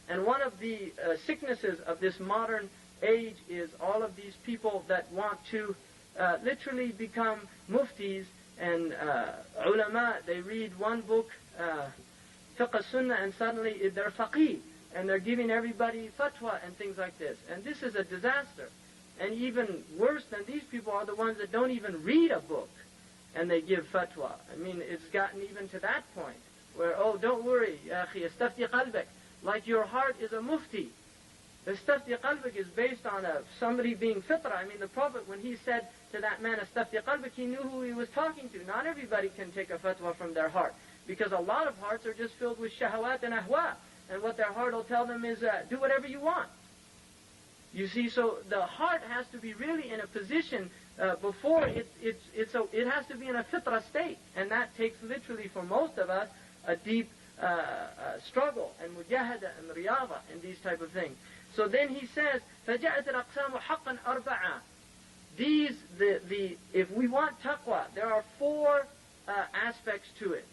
And one of the sicknesses of this modern age is all of these people that want to literally become muftis and ulama. They read one book, fiqh sunnah, and suddenly they're faqih, and they're giving everybody fatwa and things like this. And this is a disaster. And even worse than these people are the ones that don't even read a book, and they give fatwa. I mean, it's gotten even to that point, where, oh, don't worry, ya akhi, istafti qalbak, like your heart is a mufti. Istafti qalbak is based on somebody being fitra. I mean, the Prophet, when he said to that man, istafti qalbak, he knew who he was talking to. Not everybody can take a fatwa from their heart, because a lot of hearts are just filled with shahawat and ahwa, and what their heart will tell them is, do whatever you want. You see, so the heart has to be really in a position before it has to be in a fitra state, and that takes literally for most of us a deep struggle and mujahada and riyada and these type of things. So then he says, فَجَاءَتِ الْأَقْسَامُ حَقًّا أَرْبَعًا. If we want taqwa, there are four aspects to it.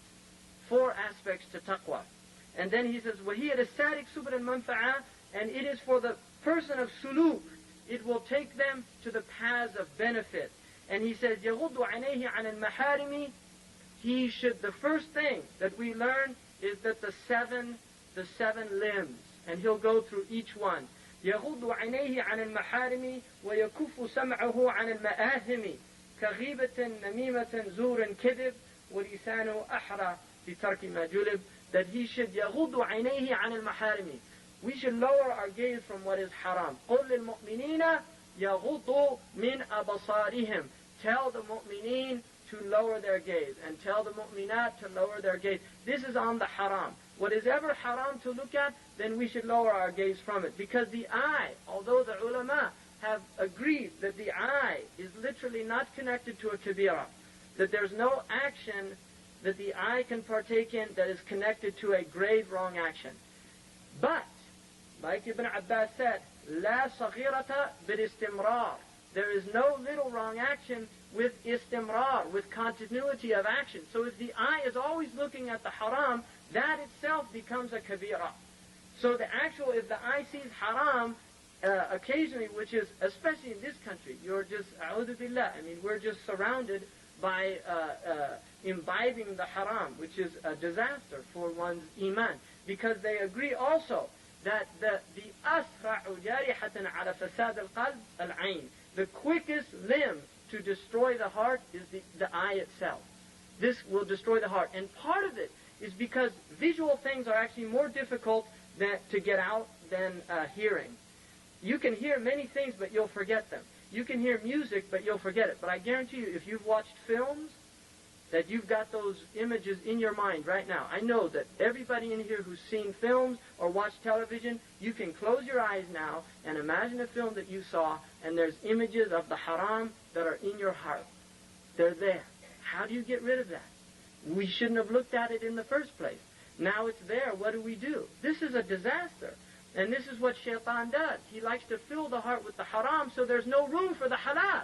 Four aspects to taqwa. And then he says, وَهِيَ لِلسَّارِكْ سُبْرَ الْمَنْفَعَةِ. And it is for the person of suluk. It will take them to the paths of benefit. And he says, يَغُضُّ عَنَيْهِ عَنِ الْمَحَارِمِ. The first thing that we learn is that the seven limbs, and he'll go through each one. يَغُضُّ عَنَيْهِ عَنِ الْمَحَارِمِ وَيَكُفُّ سَمْعَهُ عَنِ الْمَآثِمِ كَغِيبَةٍ نَمِيمَةٍ زُورٍ كِذِبٍ وَلِسَانُهُ أَحْرَى بِتَرْكِ مَا جُلِبٍ. That he should يَغُضُّ عَنَيْهِ عَنِ الْمَحَارِمِ. We should lower our gaze from what is haram. قُلْ لِلْمُؤْمِنِينَ يَغُضُّوا مِنْ أَبْصَارِهِمْ. Tell the mu'mineen to lower their gaze, and tell the mu'minat to lower their gaze. This is on the haram. What is ever haram to look at, then we should lower our gaze from it. Because the eye, although the ulama have agreed that the eye is literally not connected to a kabira, that there's no action that the eye can partake in that is connected to a grave wrong action. But, like Ibn Abbas said, لا صغيرة بالاستمرار. There is no little wrong action with istimrar, with continuity of action. So if the eye is always looking at the haram, that itself becomes a kabira. So if the eye sees haram, occasionally, which is, especially in this country, you're just, a'udhu billah, we're just surrounded by imbibing the haram, which is a disaster for one's iman. Because they agree also that the asra'u jarihatan ala fasad al-qalb al-ayn. The quickest limb to destroy the heart is the eye itself. This will destroy the heart. And part of it is because visual things are actually more difficult to get out than hearing. You can hear many things, but you'll forget them. You can hear music, but you'll forget it. But I guarantee you, if you've watched films, that you've got those images in your mind right now. I know that everybody in here who's seen films or watched television, you can close your eyes now and imagine a film that you saw, and there's images of the haram that are in your heart. They're there. How do you get rid of that? We shouldn't have looked at it in the first place. Now it's there. What do? This is a disaster. And this is what shaitan does. He likes to fill the heart with the haram, so there's no room for the halal.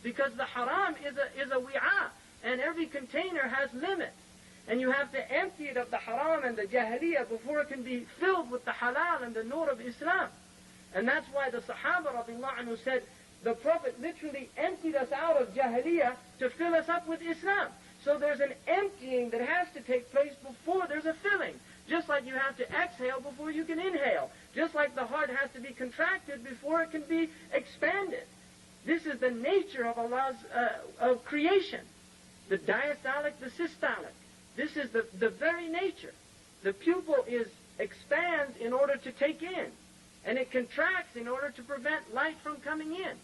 Because the haram is a wi'a. And every container has limits. And you have to empty it of the haram and the jahiliyyah before it can be filled with the halal and the nur of Islam. And that's why the Sahaba radiallahu anhu said, the Prophet literally emptied us out of jahiliyyah to fill us up with Islam. So there's an emptying that has to take place before there's a filling. Just like you have to exhale before you can inhale. Just like the heart has to be contracted before it can be expanded. This is the nature of Allah's of creation. The diastolic, the systolic. This is the very nature. The pupil expands in order to take in. And it contracts in order to prevent light from coming in.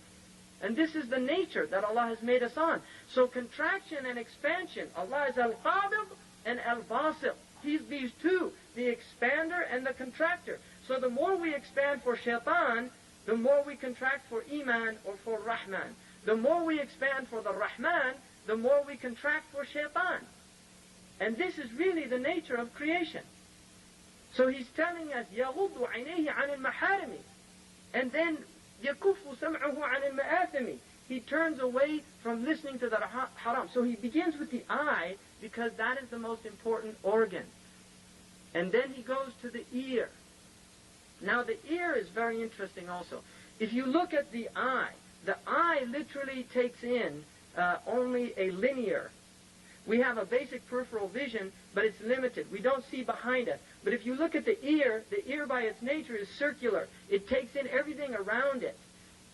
And this is the nature that Allah has made us on. So contraction and expansion, Allah is al-qabid and al-basit. He's these two, the expander and the contractor. So the more we expand for shaitan, the more we contract for iman or for rahman. The more we expand for the rahman, the more we contract for shaitan. And this is really the nature of creation. So he's telling us, يَغُضُّ عَيْنَيْهِ عَنِ الْمَحَارِمِ. And then, يَكُفُّ سَمْعُهُ عَنِ الْمَآثِمِ. He turns away from listening to the haram. So he begins with the eye, because that is the most important organ. And then he goes to the ear. Now the ear is very interesting also. If you look at the eye literally takes in only a linear. We have a basic peripheral vision, but it's limited. We don't see behind us. But if you look at the ear by its nature is circular. It takes in everything around it.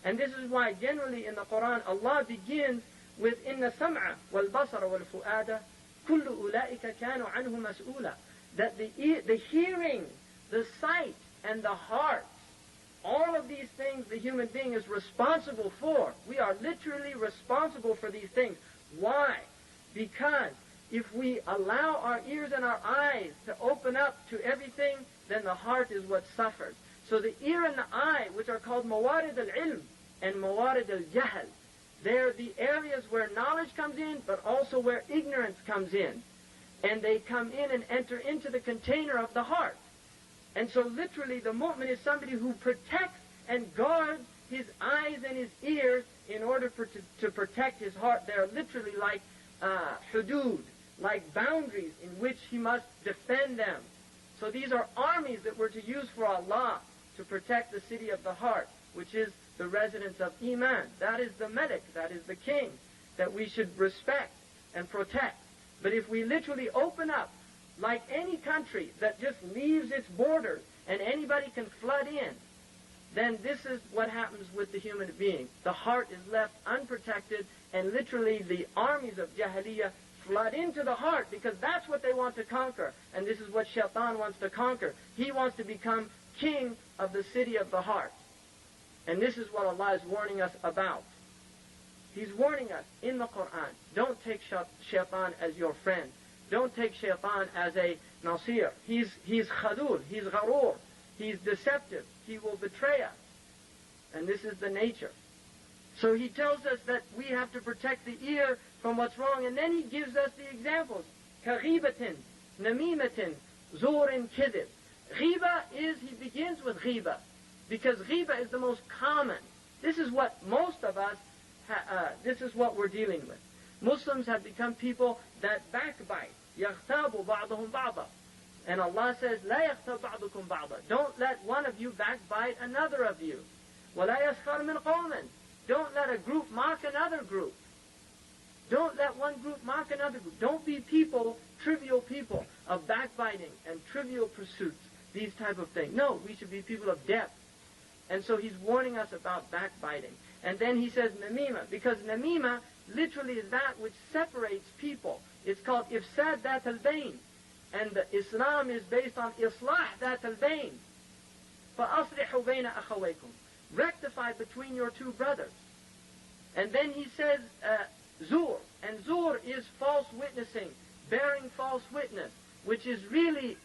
And this is why generally in the Quran, Allah begins with إِنَّ السَّمْعَ وَالْبَصَرَ وَالْفُؤَادَ كُلُّ أُولَٰئِكَ كَانُوا عَنْهُ مَسْئُولًا. That the hearing, the sight, and the heart, all of these things the human being is responsible for. We are literally responsible for these things. Why? Because if we allow our ears and our eyes to open up to everything, then the heart is what suffers. So the ear and the eye, which are called mawarid al-ilm and mawarid al-jahl, They're the areas where knowledge comes in, but also where ignorance comes in. And they come in and enter into the container of the heart. And so literally the mu'min is somebody who protects and guards his eyes and his ears in order to protect his heart. They're literally like hudud, like boundaries in which he must defend them. So these are armies that we're to use for Allah to protect the city of the heart, which is the residence of Iman. That is the Malik, that is the king, that we should respect and protect. But if we literally open up, like any country that just leaves its borders and anybody can flood in, then this is what happens with the human being. The heart is left unprotected, and literally the armies of Jahiliyyah flood into the heart because that's what they want to conquer. And this is what Shaitan wants to conquer. He wants to become king of the city of the heart. And this is what Allah is warning us about. He's warning us in the Quran, don't take Shaitan as your friend. Don't take Shaitan as a nasir. He's khadul, he's gharoor, he's deceptive, he will betray us. And this is the nature. So he tells us that we have to protect the ear from what's wrong, and then he gives us the examples. Kaghibatin, namimatin, zurin kidib. Ghiba is, he begins with ghiba, because ghiba is the most common. This is what most of us, this is what we're dealing with. Muslims have become people that backbite. يَغْتَابُ بَعْضُهُمْ بَعْضًا. And Allah says, لَا يَغْتَابُ بَعْضُكُمْ بَعْضًا. Don't let one of you backbite another of you. وَلَا يَسْخَرْ مِنْ قَوْمٍ. Don't let a group mock another group. Don't let one group mock another group. Don't be people, trivial people, of backbiting and trivial pursuits, these type of things. No, we should be people of depth. And so he's warning us about backbiting. And then he says namima, because namima literally is that which separates people. It's called ifsad dat al-bayn. And the Islam is based on islah dat al-bayn. فَأَصْلِحُوا بَيْنَ أَخَوَيْكُمْ. Rectify between your two brothers. And then he says zur. And zur is false witnessing, bearing false witness, which is really,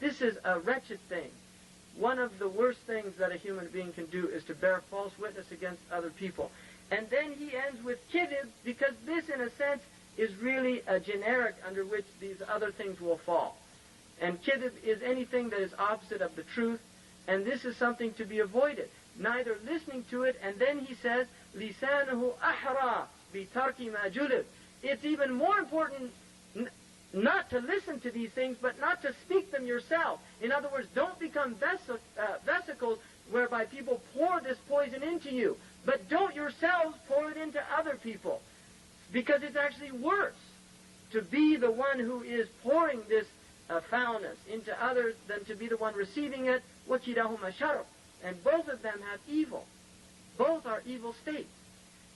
this is a wretched thing. One of the worst things that a human being can do is to bear false witness against other people. And then he ends with kidib, because this, in a sense, is really a generic under which these other things will fall. And kidib is anything that is opposite of the truth, and this is something to be avoided. Neither listening to it, and then he says, لِسَانُهُ أَحْرَى بِتَرْكِ مَا جُلِبْ. It's even more important not to listen to these things, but not to speak them yourself. In other words, don't become vesicles whereby people pour this poison into you, but don't yourselves pour it into other people, because it's actually worse to be the one who is pouring this foulness into others than to be the one receiving it. وَكِلَاهُمَا شَرٌ. And both of them have evil. Both are evil states.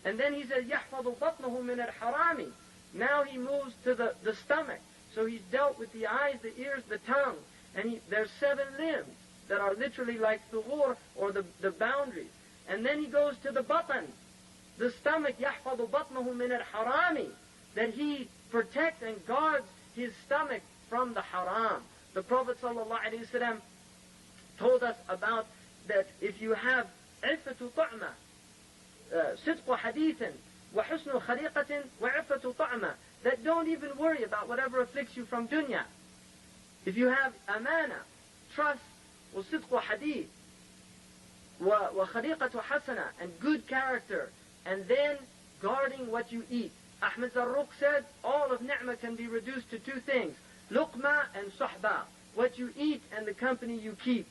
And then he says, يَحْفَظُ بَطْنَهُ مِنَ الْحَرَامِ. Now he moves to the stomach. So he's dealt with the eyes, the ears, the tongue. And there's 7 limbs that are literally like thughur, or the boundaries. And then he goes to the batan, the stomach, يَحْفَظُ بَطْنَهُ مِنَ الْحَرَامِ. That he protects and guards his stomach from the haram. The Prophet ﷺ told us about that if you have عِفَّةُ طَعْمَةٍ, صِدْقُ حَدِيثٍ, وَحُسْنُ خَلِيقَةٍ وَعِفَّةُ طَعْمَةٍ, that don't even worry about whatever afflicts you from dunya. If you have amana, trust, وَصِدْقُ حَدِيثٍ, وَخَلِيقَةُ حَسَنَةٍ, and good character, and then guarding what you eat. Ahmed Zarruq said, all of ni'mah can be reduced to 2 things, luqma and suhba, what you eat and the company you keep.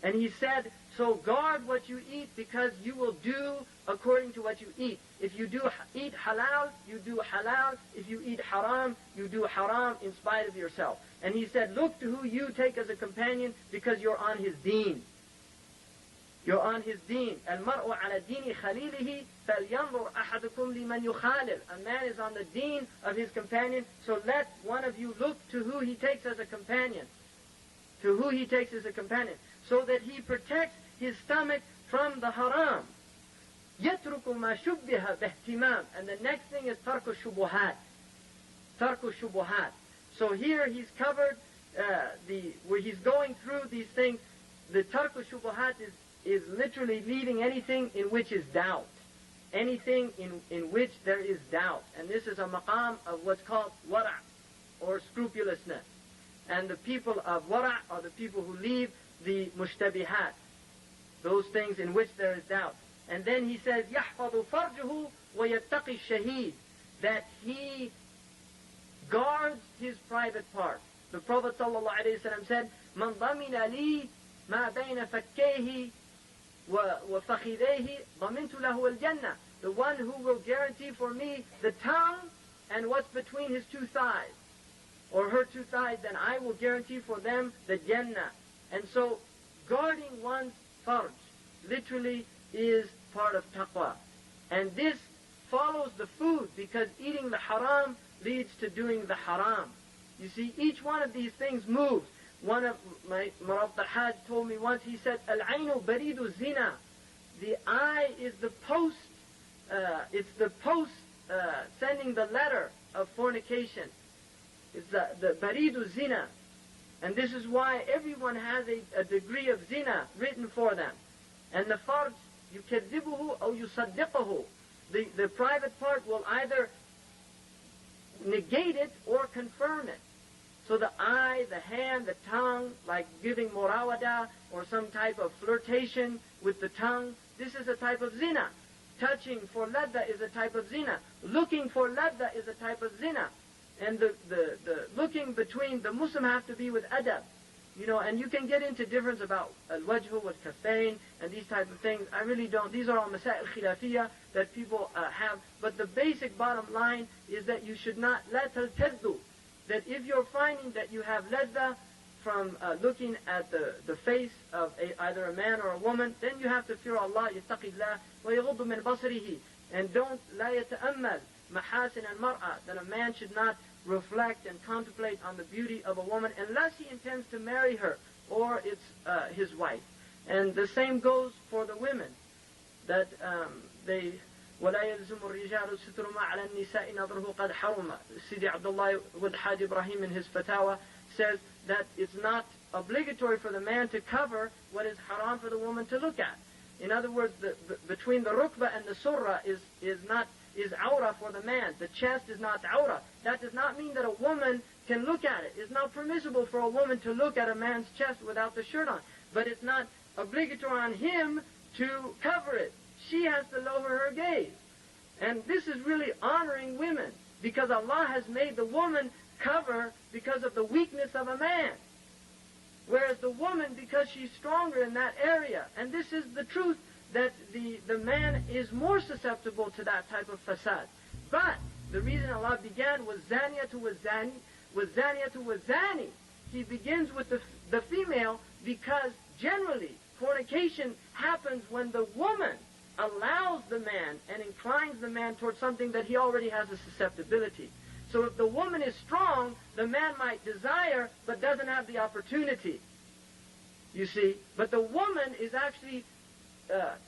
And he said, so guard what you eat, because you will do according to what you eat. If you do eat halal, you do halal. If you eat haram, you do haram in spite of yourself. And he said, look to who you take as a companion, because you're on his deen. You're on his deen. الْمَرْءُ عَلَى دِينِ خَلِيلِهِ فَلْيَنْظُرْ أَحَدُكُمْ لِمَنْ يُخَالِلْ. A man is on the deen of his companion, so let one of you look to who he takes as a companion. To who he takes as a companion. So that he protects his stomach from the haram. يَتْرُكُ مَا شُبِّهَ بِاهْتِمَامٍ. And the next thing is تَرْكُ الشُّبُهَاتِ. تَرْكُ الشُّبُهَاتِ. So here he's covered, where he's going through these things. The تَرْكُ الشُّبُهَاتِ is literally leaving anything in which is doubt. anything in which there is doubt. And this is a maqam of what's called wara', or scrupulousness. And the people of wara' are the people who leave the mushtabihat, those things in which there is doubt. And then he says, يَحْفَظُ فَرْجُهُ وَيَتَّقِي الشَّهِيدِ, that he guards his private part. The Prophet ﷺ said, مَنْ ضَمِنَ لِي مَا بَيْنَ فَكَّيْهِ وَفَخِذَيْهِ ضَمِنْتُ لَهُ الْجَنَّةِ. The one who will guarantee for me the tongue and what's between his two thighs, or her two thighs, then I will guarantee for them the Jannah. And so, guarding one's farj literally is part of taqwa. And this follows the food, because eating the haram leads to doing the haram. You see, each one of these things moves. One of my Marab Hajj told me once, he said, Al-Ainu baridu zina. The eye is the post, sending the letter of fornication. It's the baridu zina. And this is why everyone has a degree of zina written for them. And the farj, yukadhibuhu or yusaddiquhu. The private part will either negate it or confirm it. So the eye, the hand, the tongue, like giving murawada or some type of flirtation with the tongue, this is a type of zina. Touching for ladda is a type of zina. Looking for ladda is a type of zina. And the looking between the Muslim have to be with adab. You know, and you can get into difference about al-wajhu wal-kaffayn and these type of things. I really don't. These are all masail khilafiyah that people have. But the basic bottom line is that you should not la taltazdu. That if you're finding that you have ladda from looking at the face of either a man or a woman, then you have to fear Allah, yattaqillah, wa yaghuddu min basarihi. And don't la yata'ammal mahasin al-mar'a, that a man should not reflect and contemplate on the beauty of a woman unless he intends to marry her or it's his wife. And the same goes for the women, that they ولا يلزم الرجال ستر ما على النساء نظره قد حرم. Sidi Abdullah with Hajj Ibrahim in his fatawa says that it's not obligatory for the man to cover what is haram for the woman to look at. In other words, between the rukbah and the surah is awrah for the man. The chest is not awrah. That does not mean that a woman can look at it. It's not permissible for a woman to look at a man's chest without the shirt on. But it's not obligatory on him to cover it. She has to lower her gaze. And this is really honoring women, because Allah has made the woman cover because of the weakness of a man. Whereas the woman, because she's stronger in that area. And this is the truth, that the man is more susceptible to that type of fasad. But the reason Allah began was zaniyatu was zani, was zaniyatu was zani. He begins with the female, because generally fornication happens when the woman allows the man and inclines the man towards something that he already has a susceptibility. So if the woman is strong, the man might desire but doesn't have the opportunity. You see? But the woman is actually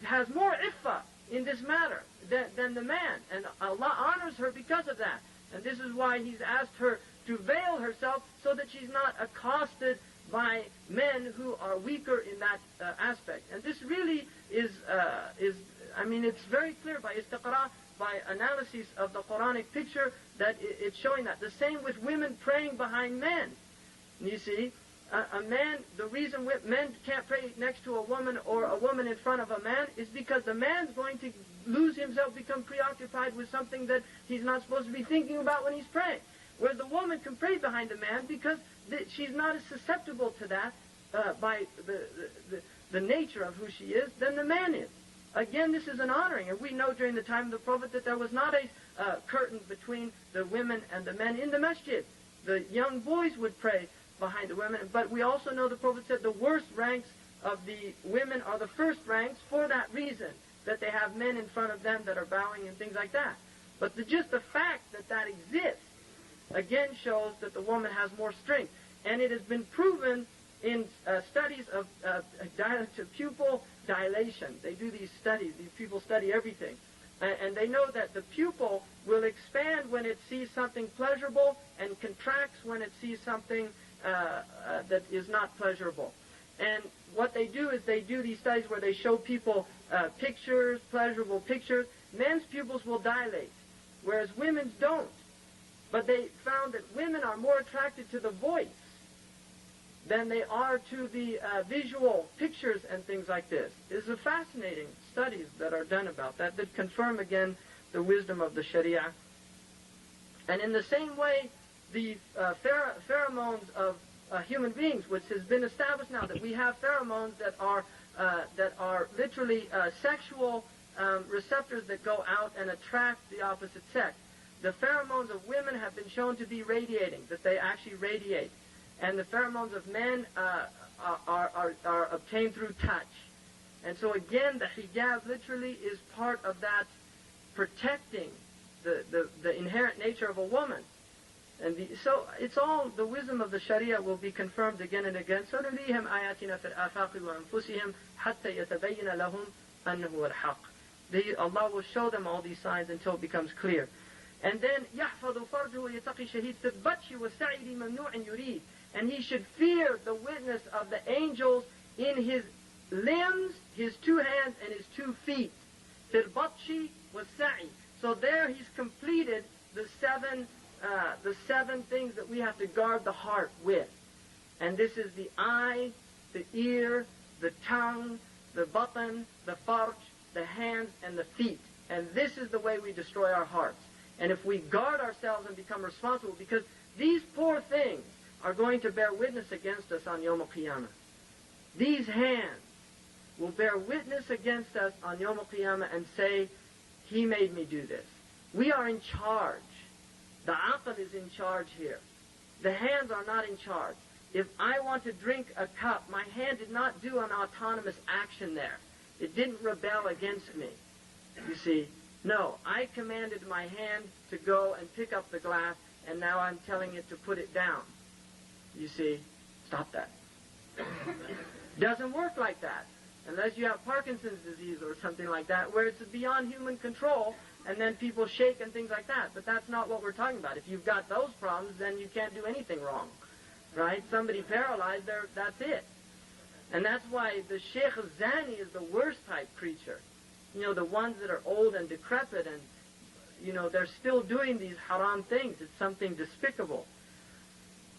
has more iffah in this matter than the man. And Allah honors her because of that. And this is why He's asked her to veil herself, so that she's not accosted by men who are weaker in that aspect. And this really is I mean, it's very clear by istiqra, by analysis of the Quranic picture, that it's showing that. The same with women praying behind men. You see, a man, the reason men can't pray next to a woman or a woman in front of a man is because the man's going to lose himself, become preoccupied with something that he's not supposed to be thinking about when he's praying. Whereas the woman can pray behind a man because she's not as susceptible to that by the nature of who she is than the man is. Again, this is an honoring. And we know during the time of the Prophet that there was not a curtain between the women and the men in the masjid. The young boys would pray behind the women. But we also know the Prophet said the worst ranks of the women are the first ranks for that reason, that they have men in front of them that are bowing and things like that. But just the fact that exists, again, shows that the woman has more strength. And it has been proven in studies of pupil dilation. They do these studies. These people study everything. And they know that the pupil will expand when it sees something pleasurable and contracts when it sees something that is not pleasurable. And what they do is they do these studies where they show people pictures, pleasurable pictures, men's pupils will dilate, whereas women's don't. But they found that women are more attracted to the voice than they are to the visual pictures and things like this. It's a fascinating studies that are done about that confirm again the wisdom of the Sharia. And in the same way, the pheromones of human beings, which has been established now that we have pheromones that are literally sexual receptors that go out and attract the opposite sex. The pheromones of women have been shown to be radiating, that they actually radiate. And the pheromones of men are obtained through touch. And so again, the hijab literally is part of that protecting the inherent nature of a woman. And so it's all, the wisdom of the Sharia will be confirmed again and again. سَنُرِيهِمْ آيَاتِنَا فِي الْآفَاقِ وَأَنفُسِهِمْ حَتَّى يَتَبَيَّنَ لَهُمْ أَنَّهُ الْحَقِّ. Allah will show them all these signs until it becomes clear. And then يَحْفَظُ فَرْجُهُ وَيَتَقِي شَهِيدٍ فِي الْبَطْشِ وَالسَّعِيدِ مَمْنُوعٍ يُرِيدٍ. And he should fear the witness of the angels in his limbs, his 2 hands, and his 2 feet. فِي الْبَطْشِ وَالسَّعِي. So there he's completed the seven things that we have to guard the heart with. And this is the eye, the ear, the tongue, the button, the farj, the hands, and the feet. And this is the way we destroy our hearts. And if we guard ourselves and become responsible, because these poor things are going to bear witness against us on Yawm al-Qiyamah. These hands will bear witness against us on Yawm al-Qiyamah and say, he made me do this. We are in charge. The aql is in charge here. The hands are not in charge. If I want to drink a cup, my hand did not do an autonomous action there. It didn't rebel against me. You see? No, I commanded my hand to go and pick up the glass, and now I'm telling it to put it down. You see? Stop that. Doesn't work like that. Unless you have Parkinson's disease or something like that, where it's beyond human control, and then people shake and things like that. But that's not what we're talking about. If you've got those problems, then you can't do anything wrong. Right? Somebody paralyzed, that's it. And that's why the Sheikh Zani is the worst type creature. You know, the ones that are old and decrepit and, you know, they're still doing these haram things. It's something despicable.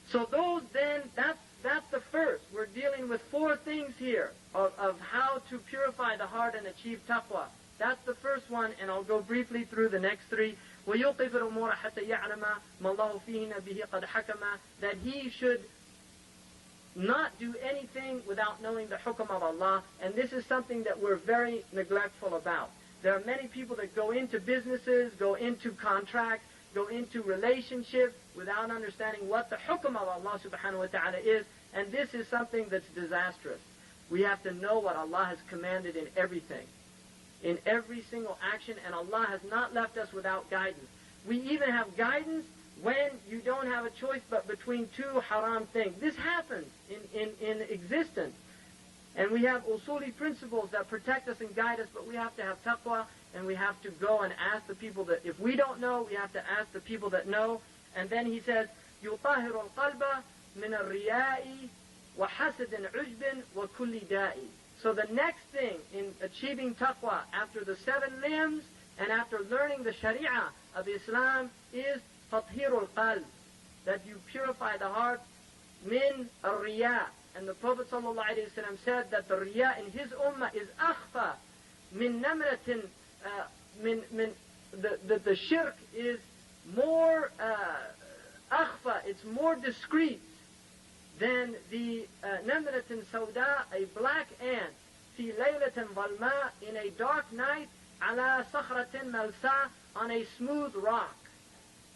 So those then, that's the first. We're dealing with 4 things here of how to purify the heart and achieve taqwa. That's the first one, and I'll go briefly through the next 3. وَيُوقِفِ الْأُمُورَ حَتَّى يَعْلَمَ مَا اللَّهُ فِيهِنَ بِهِ قَدْ حَكَمَ. That he should not do anything without knowing the hukum of Allah, and this is something that we're very neglectful about. There are many people that go into businesses, go into contracts, go into relationships without understanding what the hukum of Allah subhanahu wa ta'ala is, and this is something that's disastrous. We have to know what Allah has commanded in everything, in every single action, and Allah has not left us without guidance. We even have guidance when you don't have a choice but between 2 haram things. This happens in existence. And we have usuli principles that protect us and guide us, but we have to have taqwa, and we have to go and ask the people that, if we don't know, we have to ask the people that know. And then he says, يُطَهِرُ الْقَلْبَ مِنَ الرِّيَاءِ وَحَسَدٍ عُجْبٍ وَكُلِّ دَاءِ. So the next thing in achieving taqwa, after the 7 limbs, and after learning the sharia of Islam, is تطهير القلب, that you purify the heart, min al-riya. And the Prophet ﷺ said that the riya in his ummah is akhfa min namratin, the shirk is more akhfa, it's more discreet than the namratin sawda, a black ant, fi laylatin dhalma, in a dark night, ala sakhratin malsa, on a smooth rock.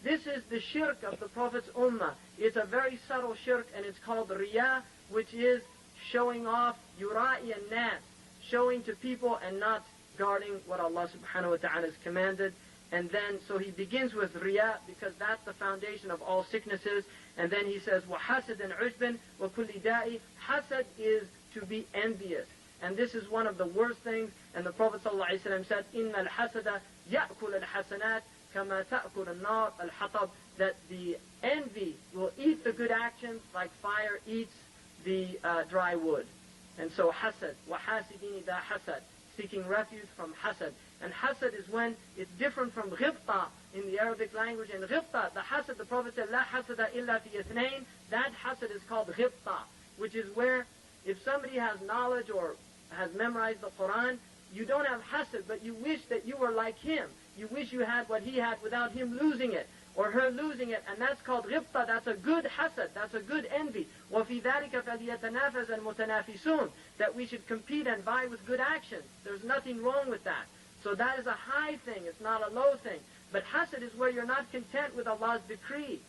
This is the shirk of the Prophet's ummah. It's a very subtle shirk, and it's called riya, which is showing off, yura'i and nas, showing to people and not guarding what Allah subhanahu wa ta'ala has commanded. And then, so he begins with riya, because that's the foundation of all sicknesses. And then he says, وَحَسَدٍ عُجْبٍ وَكُلِّ دَاءِ. Hasad is to be envious. And this is one of the worst things. And the Prophet ﷺ said, إِنَّ الْحَسَدَ يَأْكُلَ الْحَسَنَاتِ كَمَا تَأْكُلُ النَّارِ الْحَطَبِ. That the envy will eat the good actions like fire eats the dry wood. And so hasad, وَحَاسِدِينِ ذَا حَسَد. seeking refuge from hasad. And hasad is when it's different from ghibta in the Arabic language. And ghibta, the hasad, the Prophet said, La hasada illa fi ithnain. That hasad is called ghibta, which is where if somebody has knowledge or has memorized the Quran, you don't have hasad, but you wish that you were like him. You wish you had what he had without him losing it, or her losing it, and that's called ghibta. That's a good hasad, that's a good envy. وَفِي ذَلِكَ فَلْيَتَنَافَسَ الْمُتَنَافِسُونَ, that we should compete and vie with good actions. There's nothing wrong with that. So that is a high thing, it's not a low thing. But hasad is where you're not content with Allah's decree.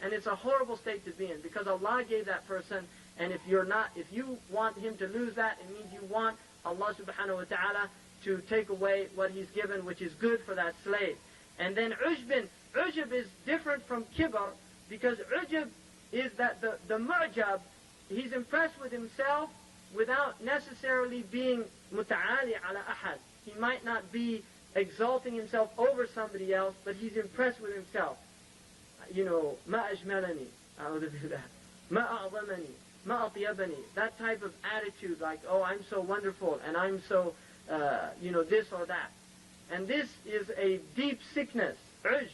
And it's a horrible state to be in, because Allah gave that person, and if you want him to lose that, it means you want Allah subhanahu wa ta'ala to take away what he's given, which is good for that slave. And then ujub is different from kibr, because ujub is that the mu'jab, he's impressed with himself without necessarily being muta'ali ala ahad. He might not be exalting himself over somebody else, but he's impressed with himself. You know, ma ajmalani, a'udhu billah, ma a'zamani, ma atyabani. That type of attitude, like, oh, I'm so wonderful, and I'm so, this or that. And this is a deep sickness, ujb.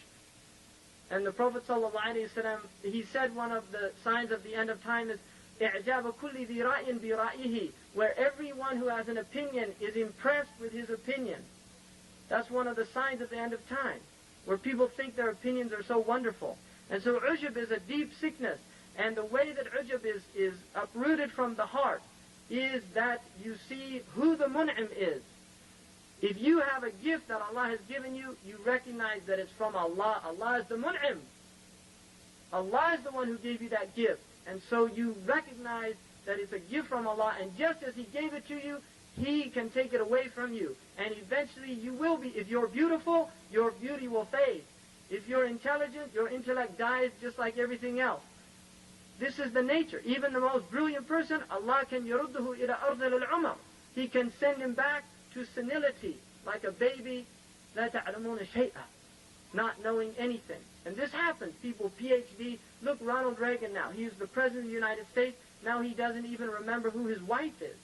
And the Prophet ﷺ, he said one of the signs of the end of time is إِعْجَابَ كُلِّ ذِي رَأْيٍ بِرَأْيِهِ, where everyone who has an opinion is impressed with his opinion. That's one of the signs of the end of time, where people think their opinions are so wonderful. And so ujub is a deep sickness. And the way that ujub is uprooted from the heart is that you see who the mun'im is. If you have a gift that Allah has given you, you recognize that it's from Allah. Allah is the mun'im. Allah is the one who gave you that gift. And so you recognize that it's a gift from Allah, and just as He gave it to you, He can take it away from you. And eventually you will be, if you're beautiful, your beauty will fade. If you're intelligent, your intellect dies just like everything else. This is the nature. Even the most brilliant person, Allah can يَرُدُّهُ إِلَى أَرْضِ الْعُمَرِ. He can send him back to senility, like a baby, لَا تَعْلَمُونَ شَيْئًا, not knowing anything. And this happens. People, PhD, look, Ronald Reagan now. He's the President of the United States. Now he doesn't even remember who his wife is.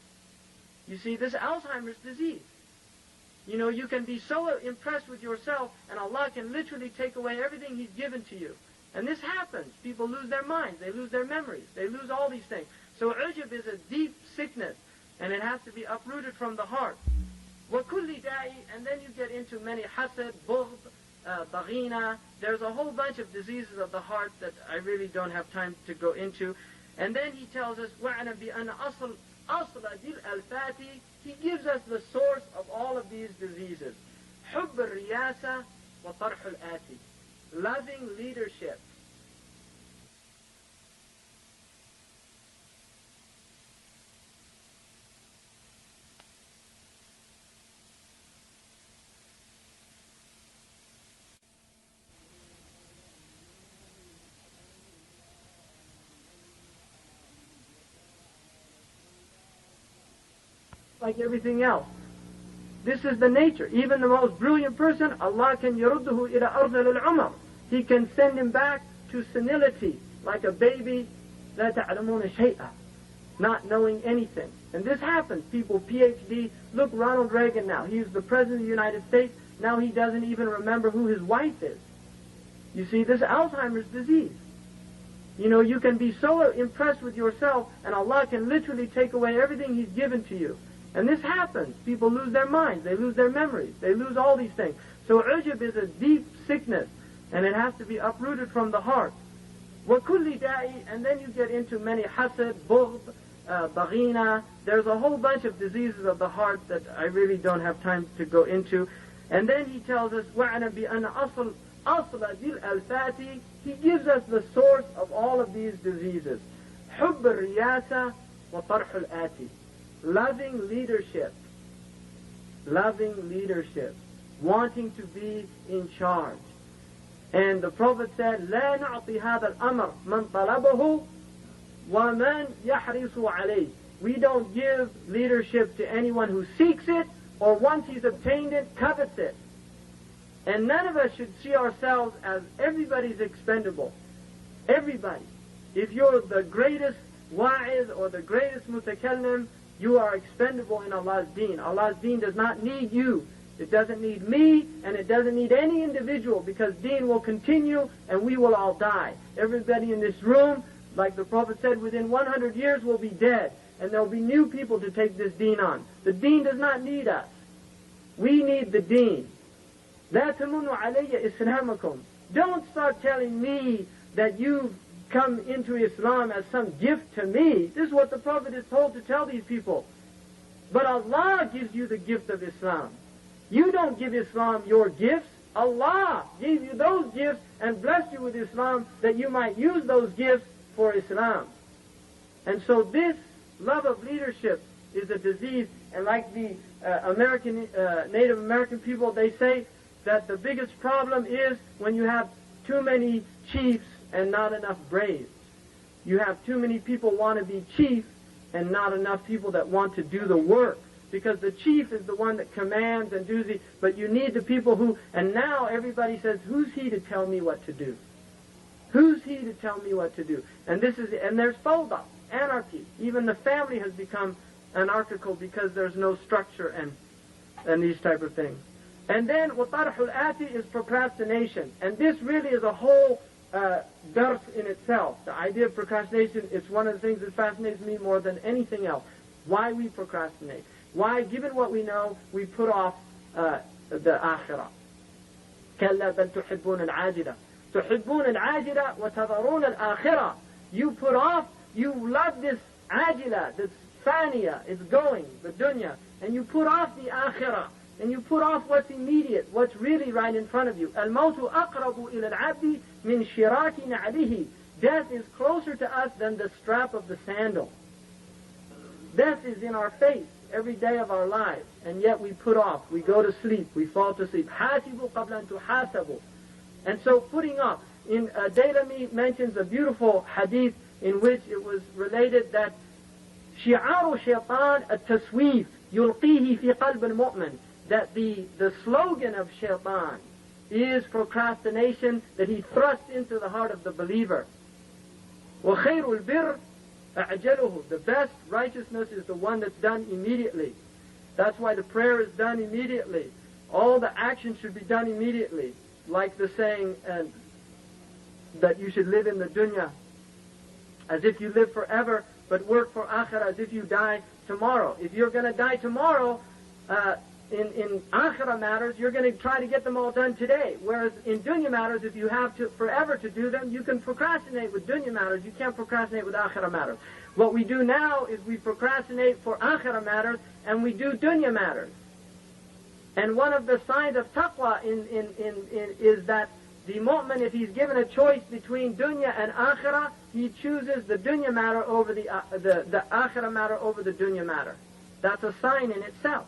You see, this Alzheimer's disease. You know, you can be so impressed with yourself, and Allah can literally take away everything He's given to you. And this happens. People lose their minds. They lose their memories. They lose all these things. So ujub is a deep sickness, and it has to be uprooted from the heart. وَكُلِّ دَاءِ, and then you get into many hasad, bughd, baghina. There's a whole bunch of diseases of the heart that I really don't have time to go into. And then he tells us, وَعْنَ بِأَنَّ أَصْلَ دِلْ الْفَاتِ, he gives us the source of all of these diseases. حُبُّ الرِّيَاسَةِ وَطَرْحُ الْآتِ, loving leadership. Like everything else. This is the nature. Even the most brilliant person, Allah can يَرُدُّهُ إِلَى أَرْضِ الْعُمَرِ. He can send him back to senility, like a baby, لَا تَعْلَمُونَ شَيْئًا, not knowing anything. And this happens. People, PhD, look, Ronald Reagan now. He's the President of the United States. Now he doesn't even remember who his wife is. You see, this Alzheimer's disease. You know, you can be so impressed with yourself, and Allah can literally take away everything He's given to you. And this happens. People lose their minds. They lose their memories. They lose all these things. So ujub is a deep sickness, and it has to be uprooted from the heart. وَكُلِّ دَاءِ, and then you get into many hasad, bughd, baghina. There's a whole bunch of diseases of the heart that I really don't have time to go into. And then he tells us, وَعْنَ بِأَنَّ أَصْلَ دِلْ الْفَاتِ, he gives us the source of all of these diseases. حُبُّ الرِّيَاسَةِ وَطَرْحُ الْآتِ, loving leadership, wanting to be in charge. And the Prophet said, لا نعطي هذا الأمر من طلبه ومن يحرص عليه. We don't give leadership to anyone who seeks it, or once he's obtained it, covets it. And none of us should see ourselves as everybody's expendable. Everybody. If you're the greatest wa'iz or the greatest mutakallim, You are expendable in Allah's deen. Allah's deen does not need you. It doesn't need me, and it doesn't need any individual, because deen will continue and we will all die. Everybody in this room, like the Prophet said, within 100 years will be dead, and there will be new people to take this deen on. The deen does not need us. We need the deen. لا تمنوا علي إسلامكم. Don't start telling me that you've come into Islam as some gift to me. This is what the Prophet is told to tell these people. But Allah gives you the gift of Islam. You don't give Islam your gifts. Allah gave you those gifts and blessed you with Islam that you might use those gifts for Islam. And so this love of leadership is a disease. And like the Native American people, they say that the biggest problem is when you have too many chiefs and not enough braves. You have too many people want to be chief and not enough people that want to do the work. Because the chief is the one that commands and does it, but you need the people who, and now everybody says, who's he to tell me what to do? Who's he to tell me what to do? And there's fawda, anarchy. Even the family has become anarchical because there's no structure and these type of things. And then, وَطَرْحُ الْآتِ is procrastination. And this really is a whole dars in itself. The idea of procrastination, it's one of the things that fascinates me more than anything else. Why we procrastinate. Why, given what we know, we put off the akhirah. كَلَّا بَلْ تُحِبُّونَ الْعَاجِلَةِ تُحِبُّونَ الْعَاجِلَةِ وَتَذَرُونَ الْآخِرَةِ. You put off, you love this ajila, this faniya, it's going, the dunya, and you put off the akhirah. And you put off what's immediate, what's really right in front of you. الْمَوْتُ أَقْرَبُ إِلَى الْعَبْدِ مِنْ شِرَاكِ نَعْلِهِ. Death is closer to us than the strap of the sandal. Death is in our face every day of our lives, and yet we put off. We go to sleep. We fall to sleep. حَاسِبُوا قَبْلَ أَن تُحَاسَبُوا. And so putting off. Daylami mentions a beautiful hadith in which it was related that شِعَارُ شَيْطَانِ التَّسْوِيفِ يُلْقِيهِ فِي قَلْبِ الْمُؤْمِنِ. That the slogan of shaitan is procrastination that he thrusts into the heart of the believer. وَخَيْرُ الْبِرِّ أَعْجَلُهُ. The best righteousness is the one that's done immediately. That's why the prayer is done immediately. All the action should be done immediately. Like the saying that you should live in the dunya as if you live forever, but work for akhirah as if you die tomorrow. If you're going to die tomorrow, in akhirah matters, you're going to try to get them all done today. Whereas in dunya matters, if you have to forever to do them, you can procrastinate with dunya matters. You can't procrastinate with akhirah matters. What we do now is we procrastinate for akhirah matters and we do dunya matters. And one of the signs of taqwa is that the mu'min, if he's given a choice between dunya and akhirah, he chooses the dunya matter over the akhirah matter over the dunya matter. That's a sign in itself.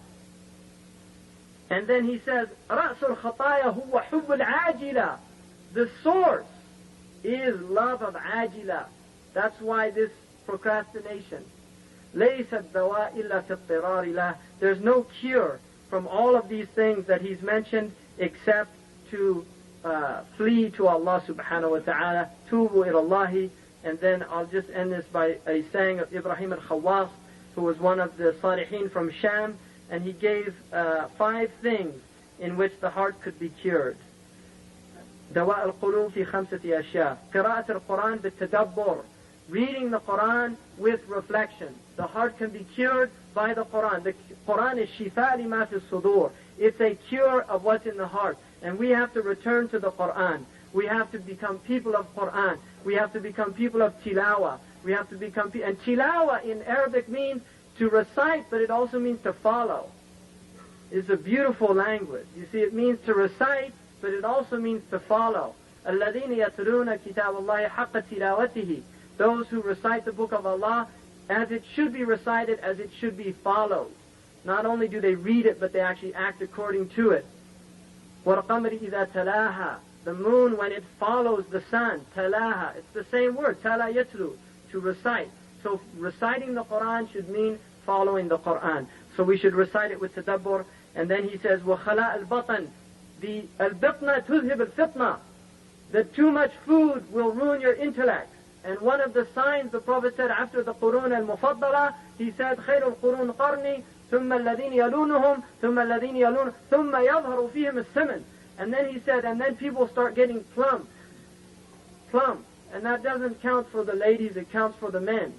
And then he says, رَأْسُ الْخَطَايَا هُوَ حُبُّ الْعَاجِلَةِ. The source is love of ajila. That's why this procrastination. لَيْسَ الدَّوَاء إِلَّا فِي اضْطِرَارِ لَهُ. There's no cure from all of these things that he's mentioned except to flee to Allah subhanahu wa ta'ala. Tubu ilallahi. And then I'll just end this by a saying of Ibrahim al-Khawwas, who was one of the Salihin from Sham. And he gave 5 things in which the heart could be cured. دواء القلوب في 5 أشياء. قراءة القرآن بالتدبر. Reading the Quran with reflection. The heart can be cured by the Quran. The Quran is شفاء لما في الصدور. It's a cure of what's in the heart. And we have to return to the Quran. We have to become people of Quran. We have to become people of tilawa. We have to become and tilawa in Arabic means to recite, but it also means to follow. It's a beautiful language. You see, it means to recite, but it also means to follow. الَّذِينَ يَتْلُونَ كِتَابَ اللَّهِ حَقَّ تِلَاوَتِهِ. Those who recite the book of Allah as it should be recited, as it should be followed. Not only do they read it, but they actually act according to it. وَالْقَمَرِ إِذَا تَلَاهَا. The moon, when it follows the sun, تَلَاهَا. It's the same word, تَلَا يَتْلُو, to recite. So reciting the Quran should mean following the Quran. So we should recite it with tadabbur. And then he says, وَخَلَاء الْبَطَنِ. The al-bitna tuzhib al-fitna. That too much food will ruin your intellect. And one of the signs the Prophet said after the Qurun al-Mufaddala, he said, خير القرون قرني ثم الذين يلونهم ثم الذين يلون ثم يظهر فيهم السمن. And then he said, and then people start getting plump. And that doesn't count for the ladies, it counts for the men.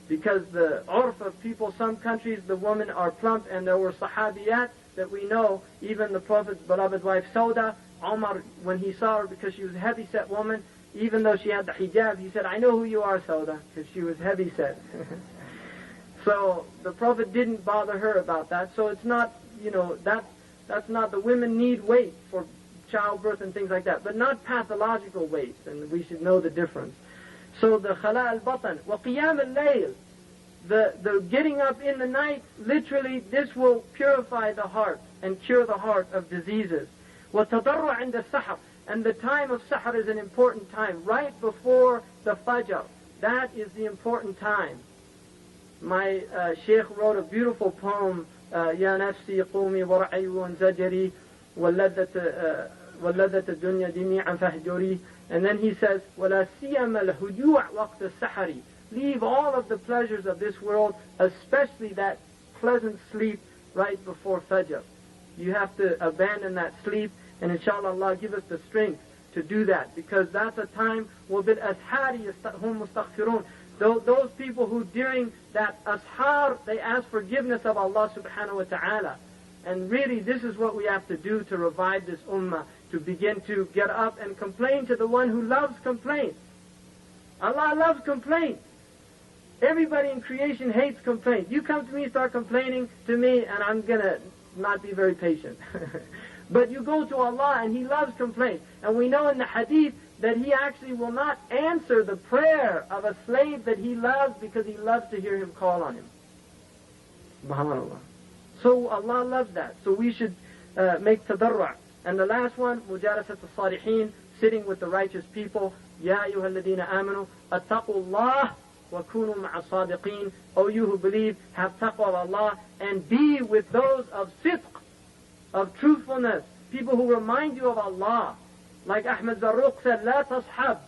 Because the urf of people, some countries, the women are plump, and there were sahabiyat that we know, even the Prophet's beloved wife Sauda, Omar, when he saw her, because she was a heavy-set woman, even though she had the hijab, he said, I know who you are, Sauda, because she was heavy-set. So the Prophet didn't bother her about that. So it's not, that's not, the women need weight for childbirth and things like that, but not pathological weights, and we should know the difference. So the khala al-batan, wa qiyam al-layl, the getting up in the night, literally this will purify the heart and cure the heart of diseases. Wa tadarru' 'inda as-sahar, and the time of sahar is an important time, right before the fajr. That is the important time. My sheikh wrote a beautiful poem, Ya nafsi qumi war'i wa zajri وَلَّذَّةَ الدُّنْيَا جَمِيعًا فَاهْجُرِي. And then he says, وَلَا سِيَّمَ الْهُجُوعَ وَقْتَ السَّحَرِ. Leave all of the pleasures of this world, especially that pleasant sleep right before Fajr. You have to abandon that sleep, and inshallah Allah give us the strength to do that, because that's a time وَبِالْأَسْحَارِ هُمْ مُسْتَغْفِرُونَ. Those people who during that ashar, they ask forgiveness of Allah subhanahu wa ta'ala. And really, this is what we have to do to revive this ummah, to begin to get up and complain to the one who loves complaint. Allah loves complaint. Everybody in creation hates complaint. You come to me, start complaining to me, and I'm going to not be very patient. But you go to Allah, and He loves complaint. And we know in the hadith that He actually will not answer the prayer of a slave that He loves, because He loves to hear him call on Him. SubhanAllah. So Allah loves that. So we should make tadarru'. And the last one, mujarasat al-salihin, sitting with the righteous people. Ya ayyuha alladhina amanu, attaqullah wa kunu ma'a sadiqeen. O you who believe, have taqwa of Allah, and be with those of sidq, of truthfulness. People who remind you of Allah. Like Ahmad Zarruq said, لا تصحب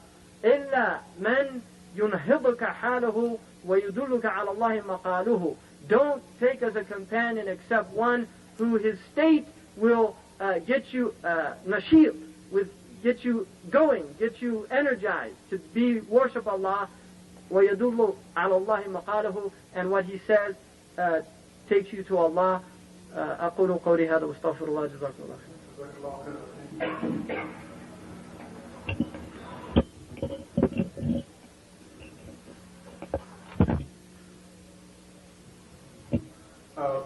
إلا من ينهضك حاله ويدلك على الله مقاله. Don't take as a companion except one who his state will get you nasheed, get you going, get you energized to be worship Allah. وَيَدُلُّ عَلَى اللَّهِ مَقَالَهُ, and what he says takes you to Allah. أقول قولي هذا واستغفر الله. جزاكم الله خير.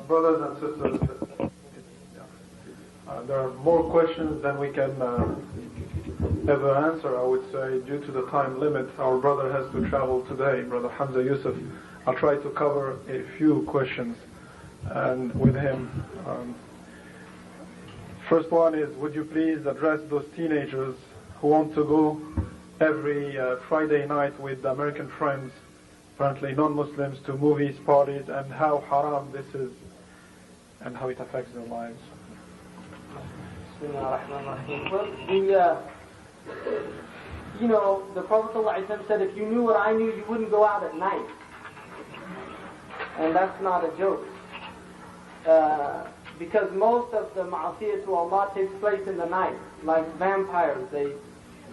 Brothers and sisters, there are more questions than we can ever answer, I would say, due to the time limit. Our brother has to travel today, Brother Hamza Yusuf. I'll try to cover a few questions and with him. First one is, would you please address those teenagers who want to go every Friday night with American friends, apparently non-Muslims, to movies, parties, and how haram this is and how it affects their lives? Well, the Prophet ﷺ said, if you knew what I knew, you wouldn't go out at night. And that's not a joke. Because most of the ma'asiyah to Allah takes place in the night. Like vampires,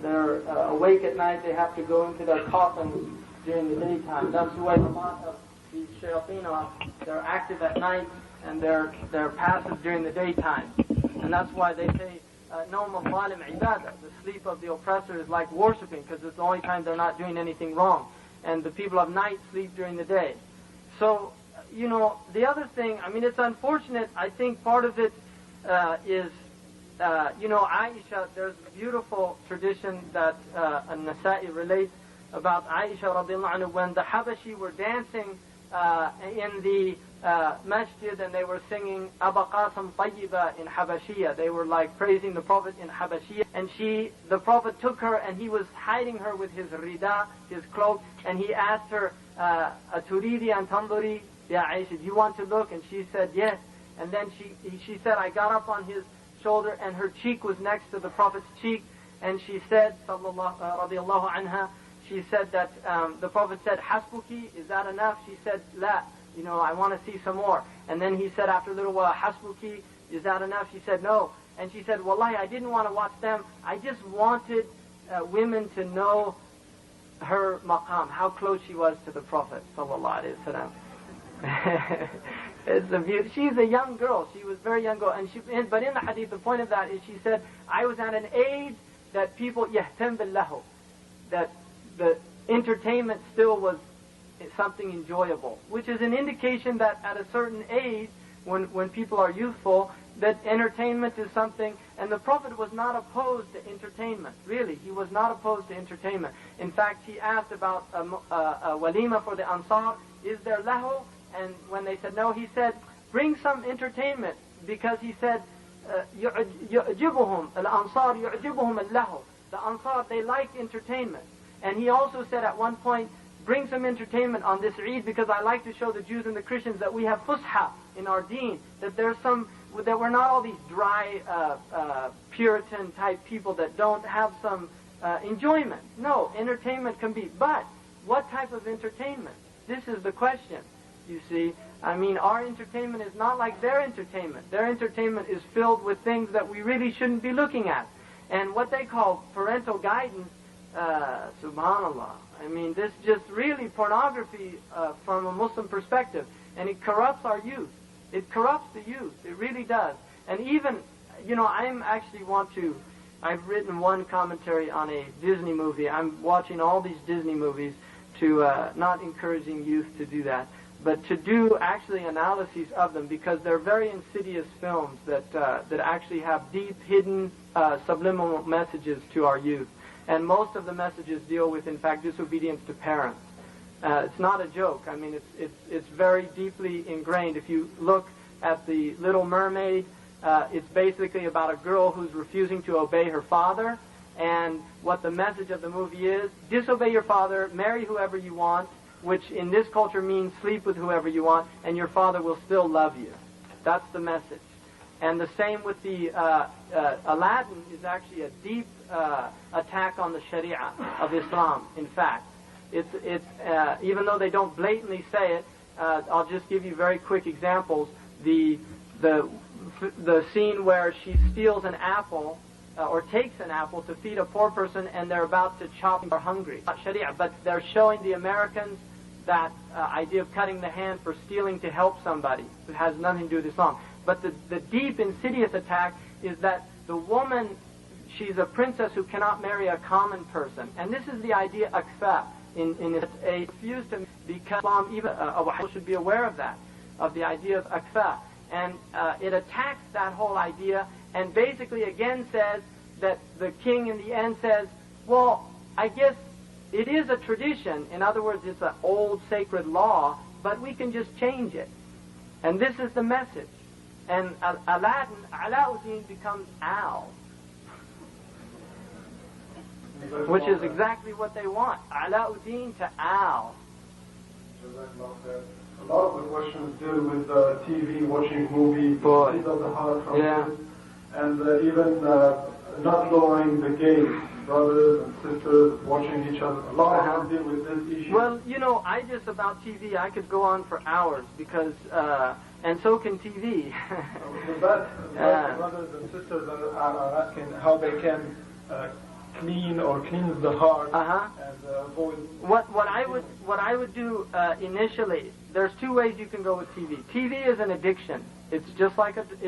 they're awake at night, they have to go into their coffins during the daytime. That's the way a lot of these shayateen are. They're active at night, and they're passive during the daytime. And that's why they say, Nawm al-zalim ibadah, the sleep of the oppressor is like worshipping, because it's the only time they're not doing anything wrong. And the people of night sleep during the day. So, the other thing, it's unfortunate. I think part of it is, Aisha, there's a beautiful tradition that An-Nasa'i relates about Aisha radiallahu anha, when the Habashi were dancing in the masjid, and they were singing Aba Qasim Tayyiba in Habashiyya. They were like praising the Prophet in Habashiyya. And the Prophet took her, and he was hiding her with his rida, his cloak, and he asked her, Aturidi an tanduri, Ya Aisha, do you want to look? And she said, yes. And then she said, I got up on his shoulder, and her cheek was next to the Prophet's cheek, and she said, radiallahu anha, she said that the Prophet said, Hasbuki, is that enough? She said, La, I want to see some more. And then he said after a little while, Hasbuki, is that enough? She said, no. And she said, Wallahi, I didn't want to watch them. I just wanted women to know her maqam, how close she was to the Prophet sallallahu alaihi wasallam. It's a beauty. She's a young girl. She was a very young girl. But in the hadith, the point of that is she said, I was at an age that people, yahtam billahu, that the entertainment still was something enjoyable, which is an indication that at a certain age, when people are youthful, that entertainment is something, and the Prophet was not opposed to entertainment. Really, he was not opposed to entertainment. In fact, he asked about a walima for the Ansar, is there lahu? And when they said no, he said, bring some entertainment, because he said, يُعْجِبُهُمْ الْأَنصَارِ يُعْجِبُهُمْ اللَّهُ. The Ansar, they like entertainment. And he also said at one point, bring some entertainment on this Eid, because I like to show the Jews and the Christians that we have fusha in our deen, that that we're not all these dry, Puritan type people that don't have some enjoyment. No, entertainment can be, but what type of entertainment? This is the question, you see. I mean, our entertainment is not like their entertainment. Their entertainment is filled with things that we really shouldn't be looking at. And what they call parental guidance, subhanallah, I mean, this just really pornography from a Muslim perspective. And it corrupts our youth. It corrupts the youth. It really does. And even, I've written one commentary on a Disney movie. I'm watching all these Disney movies to, not encouraging youth to do that, but to do actually analyses of them, because they're very insidious films that actually have deep, hidden, subliminal messages to our youth. And most of the messages deal with, in fact, disobedience to parents. It's not a joke. I mean, it's very deeply ingrained. If you look at The Little Mermaid, it's basically about a girl who's refusing to obey her father. And what the message of the movie is, disobey your father, marry whoever you want, which in this culture means sleep with whoever you want, and your father will still love you. That's the message. And the same with the Aladdin is actually a deep attack on the Sharia of Islam. In fact, it's even though they don't blatantly say it, I'll just give you very quick examples. The scene where she steals an apple or takes an apple to feed a poor person, and they're about to chop and are hungry. Not Sharia, but they're showing the Americans that idea of cutting the hand for stealing to help somebody. It has nothing to do with Islam. But the deep, insidious attack is that the woman, she's a princess who cannot marry a common person. And this is the idea, akfa, in a refused to, because Islam, even Abu Hanifa should be aware of that, of the idea of akfa. And it attacks that whole idea, and basically again says that the king in the end says, well, I guess it is a tradition. In other words, it's an old sacred law, but we can just change it. And this is the message. And Alauddin becomes Al, which is exactly what they want. Alauddin to Al. A lot of the questions deal with TV, watching movies, these are the hard from this, and even not lowering the gaze, brothers and sisters watching each other. A lot of them deal with this issue. Well, about TV, I could go on for hours, because, and so can TV. Brothers and sisters are asking how they can clean or cleanse the heart and avoid. What I would do initially. There's two ways you can go with TV. TV is an addiction. It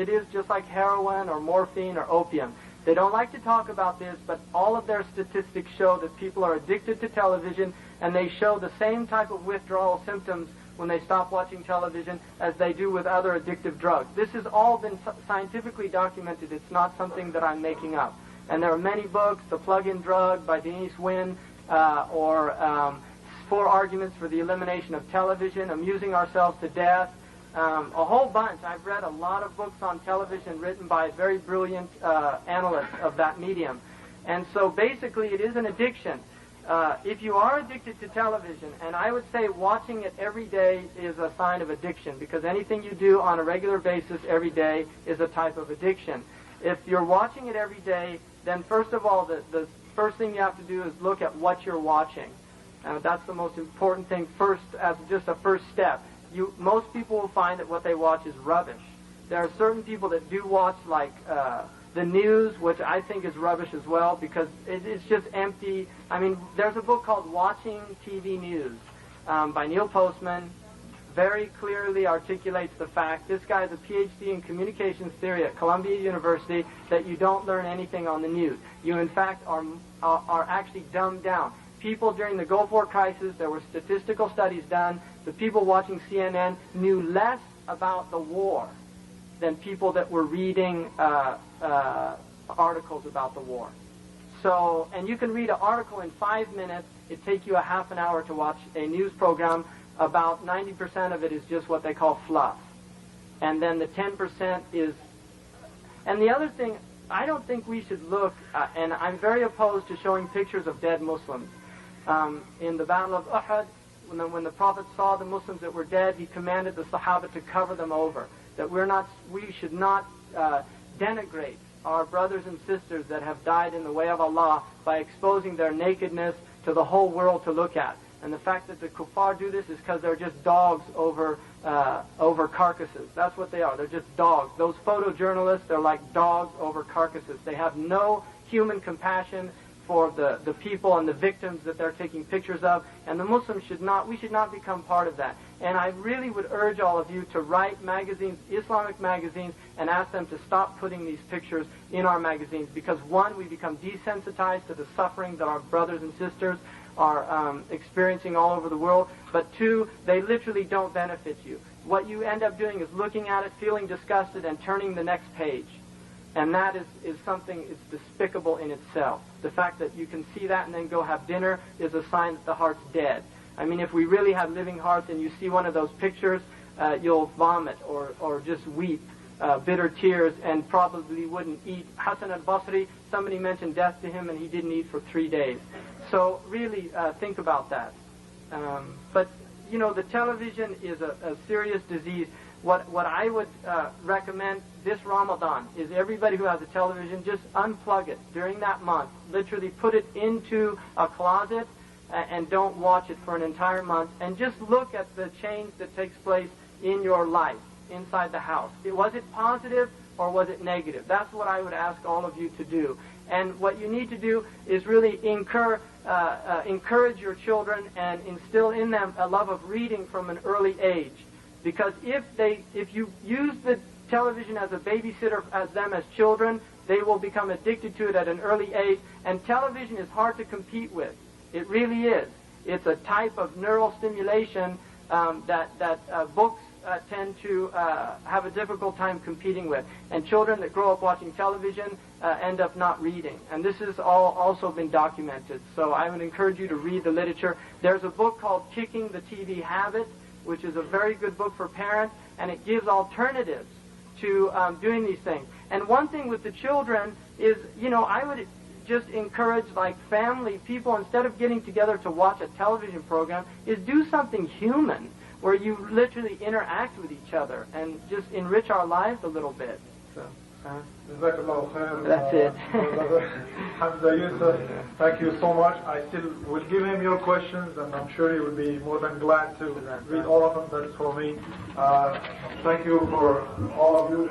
is just like heroin or morphine or opium. They don't like to talk about this, but all of their statistics show that people are addicted to television, and they show the same type of withdrawal symptoms when they stop watching television as they do with other addictive drugs. This has all been scientifically documented. It's not something that I'm making up. And there are many books, The Plug-in Drug by Denise Wynn, or 4 Arguments for the Elimination of Television, Amusing Ourselves to Death, a whole bunch. I've read a lot of books on television written by very brilliant analysts of that medium. And so basically it is an addiction. If you are addicted to television, and I would say watching it every day is a sign of addiction, because anything you do on a regular basis every day is a type of addiction. If you're watching it every day, then first of all, the first thing you have to do is look at what you're watching. That's the most important thing first, as just a first step. most people will find that what they watch is rubbish. There are certain people that do watch like the news, which I think is rubbish as well, because it's just empty. I mean, there's a book called Watching TV News by Neil Postman. Very clearly articulates the fact, this guy is a PhD in communications theory at Columbia University, that you don't learn anything on the news. You, in fact, are actually dumbed down. People during the Gulf War crisis, there were statistical studies done. The people watching CNN knew less about the war than people that were reading articles about the war. So, and you can read an article in 5 minutes. It'd take you a half an hour to watch a news program. About 90% of it is just what they call fluff. And then the 10% is... And the other thing, I don't think we should look, and I'm very opposed to showing pictures of dead Muslims. In the Battle of Uhud, when the Prophet saw the Muslims that were dead, he commanded the Sahaba to cover them over. That we should not denigrate our brothers and sisters that have died in the way of Allah by exposing their nakedness to the whole world to look at. And the fact that the kuffar do this is because they're just dogs over carcasses. That's what they are. They're just dogs. Those photojournalists, they're like dogs over carcasses. They have no human compassion for the people and the victims that they're taking pictures of. And the Muslims we should not become part of that. And I really would urge all of you to write magazines, Islamic magazines, and ask them to stop putting these pictures in our magazines. Because one, we become desensitized to the suffering that our brothers and sisters are experiencing all over the world, but two, they literally don't benefit you. What you end up doing is looking at it, feeling disgusted, and turning the next page. And that is something that's despicable in itself. The fact that you can see that and then go have dinner is a sign that the heart's dead. I mean, if we really have living hearts and you see one of those pictures, you'll vomit or just weep bitter tears and probably wouldn't eat. Hassan al-Basri, somebody mentioned death to him and he didn't eat for 3 days. So really think about that. But, you know, the television is a serious disease. What I would recommend this Ramadan is everybody who has a television, just unplug it during that month. Literally put it into a closet and don't watch it for an entire month. And just look at the change that takes place in your life, inside the house. Was it positive or was it negative? That's what I would ask all of you to do. And what you need to do is really encourage your children and instill in them a love of reading from an early age. Because if you use the television as a babysitter as children, they will become addicted to it at an early age. And television is hard to compete with. It really is. It's a type of neural stimulation that books tend to have a difficult time competing with. And children that grow up watching television end up not reading. And this has also been documented. So I would encourage you to read the literature. There's a book called Kicking the TV Habit, which is a very good book for parents, and it gives alternatives to doing these things. And one thing with the children is, you know, I would just encourage, like, family people, instead of getting together to watch a television program, is do something human, where you literally interact with each other and just enrich our lives a little bit. So, that's it. Hamza Yusuf, thank you so much. I still will give him your questions, and I'm sure he will be more than glad to read all of them. That's for me. Thank you for all of you.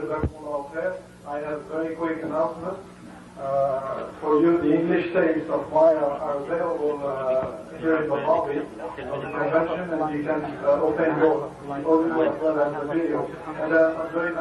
I have very quick announcement. For you, the English tapes of mine are available here in the lobby of the convention, and you can obtain both the audio as well as the video. And I'm very